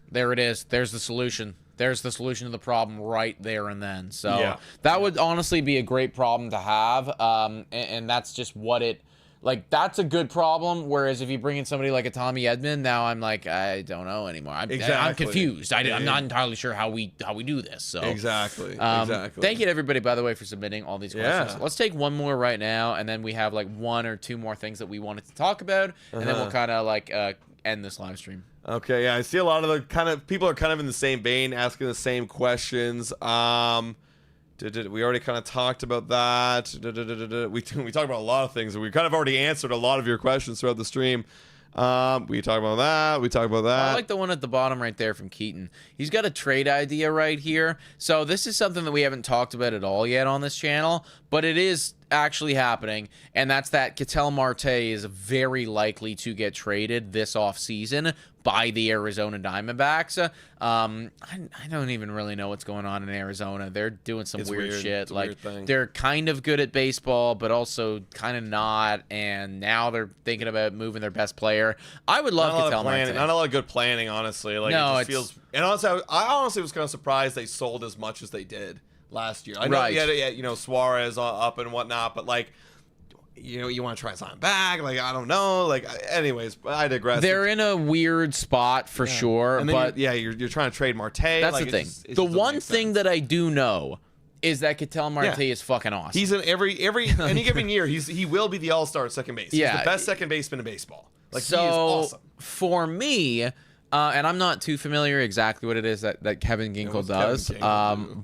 there it is. There's the solution. There's the solution to the problem right there and then. So that would honestly be a great problem to have. And that's just what it... Like, that's a good problem, whereas if you bring in somebody like a Tommy Edman, now I'm like, I don't know anymore. I'm confused. I'm not entirely sure how we do this. So Exactly. Thank you to everybody, by the way, for submitting all these questions. Let's take one more right now, and then we have like one or two more things that we wanted to talk about, and then we'll kind of like end this live stream. Okay, yeah, I see a lot of the people are kind of in the same vein, asking the same questions. We already kind of talked about that. We talked about a lot of things. We kind of already answered a lot of your questions throughout the stream. We talked about that. We talked about that. I like the one at the bottom right there from Keaton. He's got a trade idea right here. So this is something that we haven't talked about at all yet on this channel, but it is actually happening, and that's that Catel Marte is very likely to get traded this offseason by the Arizona Diamondbacks. I don't even really know what's going on in Arizona. They're doing some weird shit. Like, they're kind of good at baseball, but also kind of not, and now they're thinking about moving their best player. I would love Catel Marte. Not a lot of good planning, honestly. Like, no, it just feels... And honestly, I honestly was kind of surprised they sold as much as they did last year. I know you had, Suarez up and whatnot, but like, you want to try something back? Like, I don't know. Like, anyways, I digress. They're in a weird spot for sure. And then but you're trying to trade Marte. That's the thing. The one thing that I do know is that Catel Marte is fucking awesome. He's in any given year. He will be the all-star at second base. He's the best second baseman in baseball. Like, he is awesome. For me. And I'm not too familiar exactly what it is that Kevin Ginkel does.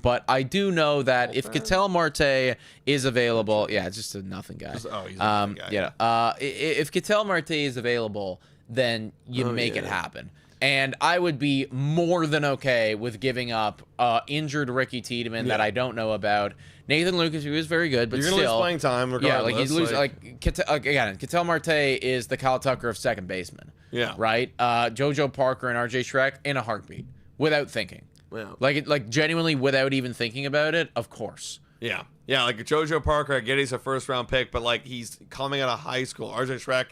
But I do know that if Catel Marte is available, it's just a nothing guy. He's a nothing guy. If Catel Marte is available, then you make it happen. And I would be more than okay with giving up injured Ricky Tiedemann that I don't know about. Nathan Lucas, who is very good, but you're still gonna lose playing time regardless. Yeah, like he's losing. Again, Catel Marte is the Kyle Tucker of second baseman. Yeah. Right. JoJo Parker and RJ Schreck in a heartbeat, without thinking. Yeah. Like genuinely without even thinking about it. Of course. Yeah. Yeah. Like JoJo Parker, I get he's a first round pick, but like he's coming out of high school. RJ Schreck,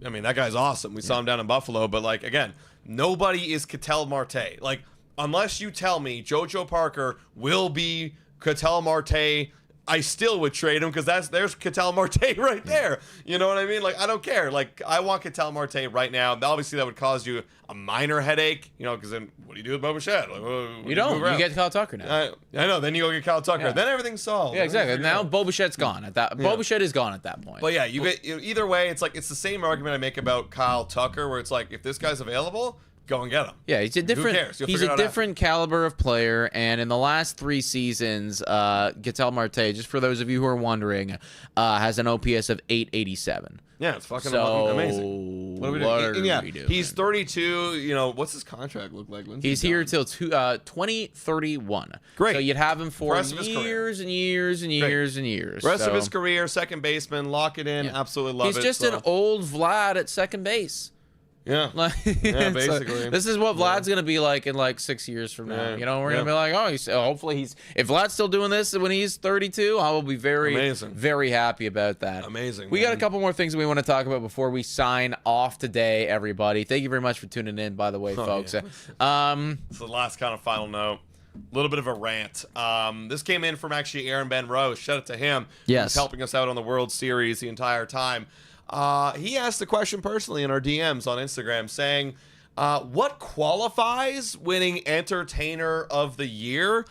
I mean, that guy's awesome. We saw him down in Buffalo, but like again, nobody is Catel Marte. Like, unless you tell me JoJo Parker will be Catel Marte, I still would trade him because there's Catel Marte right there. You know what I mean? Like, I don't care. Like, I want Catel Marte right now. Obviously, that would cause you a minor headache, because then what do you do with Bichette? Like, you don't. You get Kyle Tucker now. I know. Then you go get Kyle Tucker. Yeah. Then everything's solved. Yeah, exactly. Now Bichette's gone at that. Bichette is gone at that point. But yeah, you get either way. It's like it's the same argument I make about Kyle Tucker, where it's like if this guy's available, go and get him. Yeah, he's a different. Who cares? He's a different caliber of player, and in the last 3 seasons, Catel Marte, just for those of you who are wondering, has an OPS of 887. Yeah, it's fucking amazing. What are we doing? He's 32. What's his contract look like? He's here till 2031. Great. So you'd have him for years and years and years and years. Rest of his career, second baseman, lock it in. Absolutely love it. He's just an old Vlad at second base. Yeah. Yeah, basically. This is what Vlad's going to be like in like 6 years from now. We're going to be like, hopefully if Vlad's still doing this when he's 32, I will be very, very happy about that. Amazing. We got a couple more things that we want to talk about before we sign off today, everybody. Thank you very much for tuning in, by the way, folks. Yeah. It's the last kind of final note. little bit of a rant. This came in from actually Aaron Ben Rose. Shout out to him. Yes. He's helping us out on the World Series the entire time. He asked the question personally in our DMs on Instagram saying, what qualifies winning Entertainer of the Year?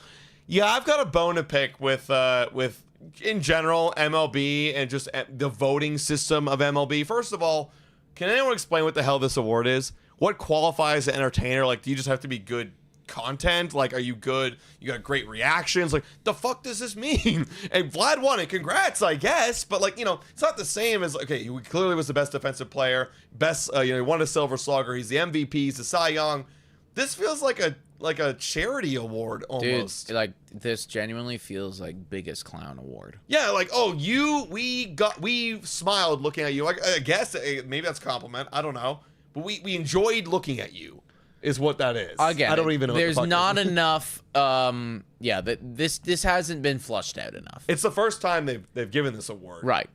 Yeah, I've got a bone to pick with in general MLB and just the voting system of MLB. First of all, can anyone explain what the hell this award is? What qualifies an entertainer? Like, do you just have to be good content? Like, are you good? You got great reactions? Like, the fuck does this mean? And Vlad won it. Congrats, I guess. But like, it's not the same as, okay, he clearly was the best defensive player, best, he won a Silver Slugger. He's the MVP. He's the Cy Young. This feels like a charity award almost. Dude, like, this genuinely feels like biggest clown award. Yeah, like, oh, we smiled looking at you. I guess maybe that's a compliment. I don't know. But we enjoyed looking at you, is what that is. Again, I don't even know. There's what the fuck not enough. This hasn't been flushed out enough. It's the first time they've given this award, right?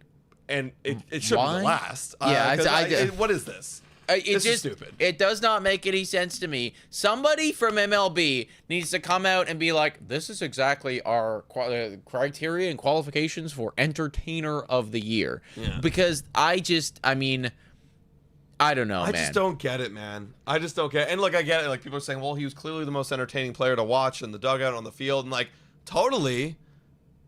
And it should be the last. Yeah, what is this? This is stupid. It does not make any sense to me. Somebody from MLB needs to come out and be like, this is exactly our criteria and qualifications for Entertainer of the Year. Yeah. Because I don't know, man. I just don't get it, man. I just don't get it. And look, I get it. Like, people are saying, well, he was clearly the most entertaining player to watch in the dugout, on the field. And like, totally.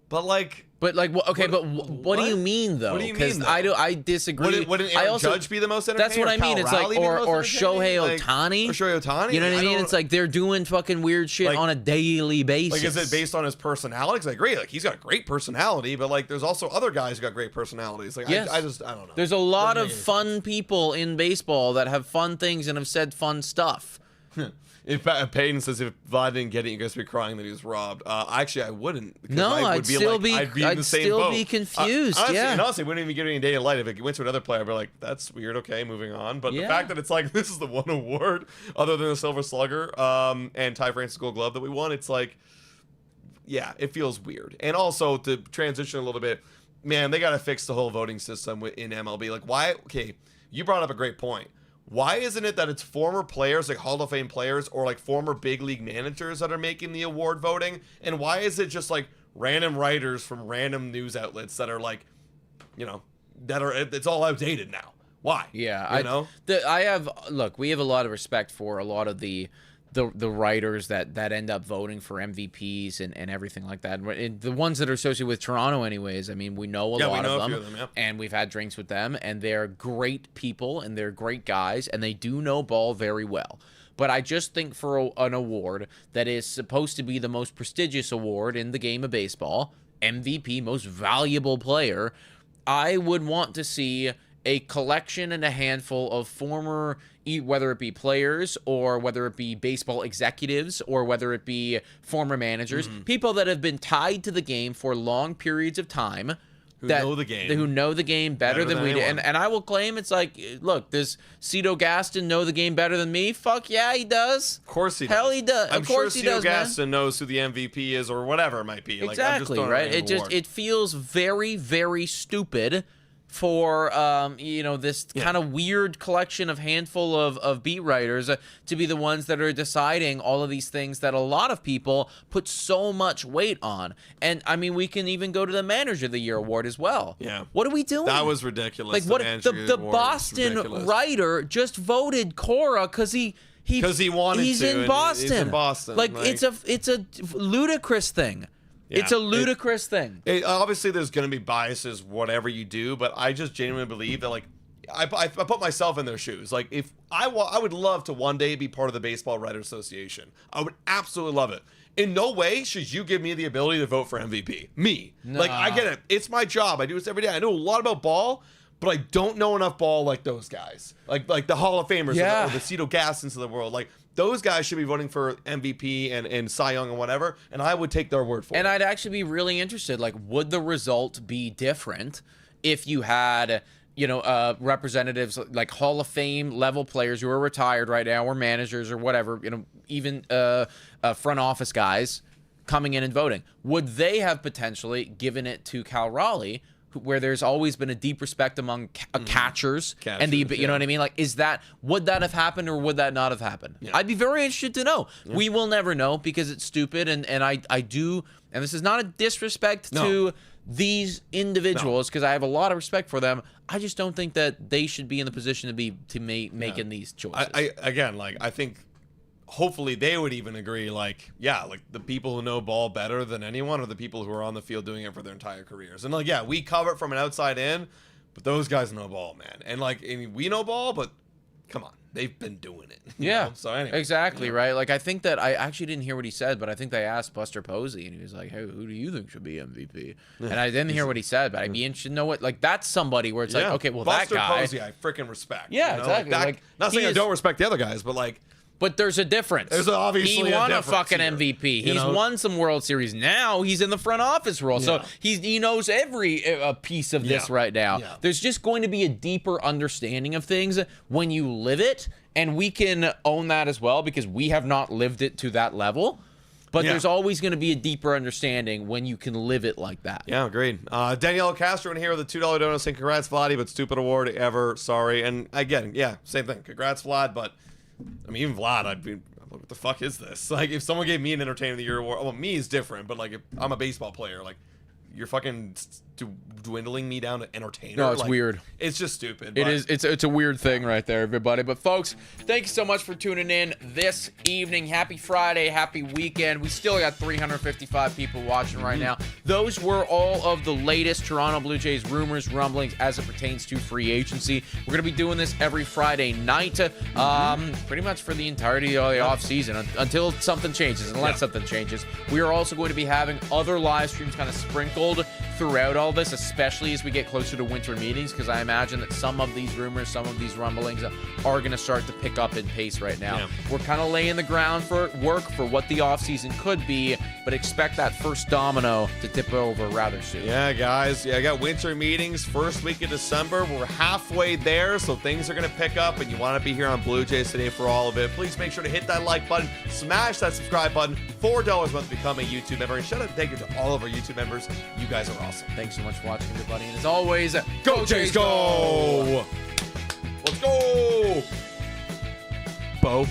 But like... But like, okay, what do you mean though? What do you mean? I disagree. Wouldn't Aaron Judge be the most entertaining? That's what I mean. It's like, or Shohei Ohtani. Or Shohei Ohtani. You know what I mean? It's like they're doing fucking weird shit on a daily basis. Like, is it based on his personality? Because I agree. Like, he's got a great personality, but like, there's also other guys who got great personalities. Like, yes. I don't know. There's a lot of fun people in baseball that have fun things and have said fun stuff. If Peyton says if Vlad didn't get it, you guys would be crying that he was robbed. Actually, I wouldn't. No, I'd still be confused. Honestly, yeah, and honestly, wouldn't even get any day of light if it went to another player. I'd be like, that's weird. Okay, moving on. But the fact that it's like this is the one award other than the Silver Slugger and Ty Francis Gold Glove that we won, it's like, yeah, it feels weird. And also to transition a little bit, man, they got to fix the whole voting system in MLB. Like, why? Okay, you brought up a great point. Why isn't it that it's former players, like Hall of Fame players, or like former big league managers that are making the award voting? And why is it just like random writers from random news outlets that are like, it's all outdated now? Why? Yeah, we have a lot of respect for a lot of the writers that end up voting for MVPs and everything like that. And the ones that are associated with Toronto anyways, I mean, we know a lot of them, and we've had drinks with them, and they're great people, and they're great guys, and they do know ball very well. But I just think for an award that is supposed to be the most prestigious award in the game of baseball, MVP, most valuable player, I would want to see a collection and a handful of former, whether it be players or whether it be baseball executives or whether it be former managers, people that have been tied to the game for long periods of time. Who know the game better than we do. And I will claim it's like, look, does Cito Gaston know the game better than me? Fuck yeah, he does. Of course he does. Hell, he does. I'm sure Cito Gaston knows who the MVP is or whatever it might be. Exactly, right? It feels very, very stupid for this kind of weird collection of handful of beat writers to be the ones that are deciding all of these things that a lot of people put so much weight on. And I mean, we can even go to the Manager of the Year award as well. Yeah. What are we doing? That was ridiculous. Like, what the Boston writer just voted Cora because he wanted he's in Boston. He's in Boston. Like it's a ludicrous thing. Yeah. It's a ludicrous thing. Obviously, there's going to be biases, whatever you do, but I just genuinely believe that, like, I put myself in their shoes. Like, if I would love to one day be part of the Baseball Writers Association. I would absolutely love it. In no way should you give me the ability to vote for MVP. Me. Nah. Like, I get it. It's my job. I do this every day. I know a lot about ball, but I don't know enough ball like those guys. Like the Hall of Famers or the Cito Gastons of the world. Like, those guys should be voting for MVP and Cy Young and whatever, and I would take their word for it. And I'd actually be really interested, like, would the result be different if you had, representatives like Hall of Fame level players who are retired right now or managers or whatever, even front office guys coming in and voting? Would they have potentially given it to Cal Raleigh where there's always been a deep respect among catchers and you know what I mean? Like, would that have happened or would that not have happened? Yeah. I'd be very interested to know. Yeah. We will never know because it's stupid, and I do, and this is not a disrespect to these individuals because I have a lot of respect for them. I just don't think that they should be in the position to making these choices. I think hopefully they would even agree, like the people who know ball better than anyone are the people who are on the field doing it for their entire careers. And we cover it from an outside in, but those guys know ball, man. And we know ball, but come on, they've been doing it. Yeah. So anyway. Exactly, right? Like, I think that I actually didn't hear what he said, but I think they asked Buster Posey, and he was like, hey, who do you think should be MVP? And I didn't hear what he said, but I'd be interested to know what, like, that's somebody where it's like, okay, well, Buster that guy. Posey, I freaking respect. Yeah, exactly. Not saying I don't respect the other guys, but But there's a difference. There's obviously he won a fucking here. MVP. He's won some World Series. Now he's in the front office role. So he knows every piece of this right now. Yeah. There's just going to be a deeper understanding of things when you live it. And we can own that as well because we have not lived it to that level. But there's always going to be a deeper understanding when you can live it like that. Yeah, agreed. Danielle Castro in here with a $2 donut saying, congrats, Vladdy, but stupid award ever. Sorry. And again, same thing. Congrats, Vlad, but I mean, even Vlad, I'd be, what the fuck is this? Like, if someone gave me an Entertainer of the Year award, well, me is different, but if I'm a baseball player, you're fucking dwindling me down to entertainer. No, it's weird. It's just stupid. It is. It's a weird thing right there, everybody. But folks, thank you so much for tuning in this evening. Happy Friday, happy weekend. We still got 355 people watching right now. Those were all of the latest Toronto Blue Jays rumors, rumblings as it pertains to free agency. We're gonna be doing this every Friday night, pretty much for the entirety of the offseason until something changes. Unless something changes, we are also going to be having other live streams kind of sprinkled throughout all this, especially as we get closer to winter meetings, because I imagine that some of these rumors, some of these rumblings are going to start to pick up in pace right now. We're kind of laying the ground for work for what the offseason could be, but expect that first domino to tip over rather soon. Yeah, guys. I got winter meetings first week of December. We're halfway there, so things are going to pick up, and you want to be here on Blue Jays Today for all of it. Please make sure to hit that like button, smash that subscribe button, $4 a month to become a YouTube member, and shout out and thank you to all of our YouTube members. You guys are awesome. Thanks so much for watching, everybody. And as always, go Jays, go! Let's go! Bo.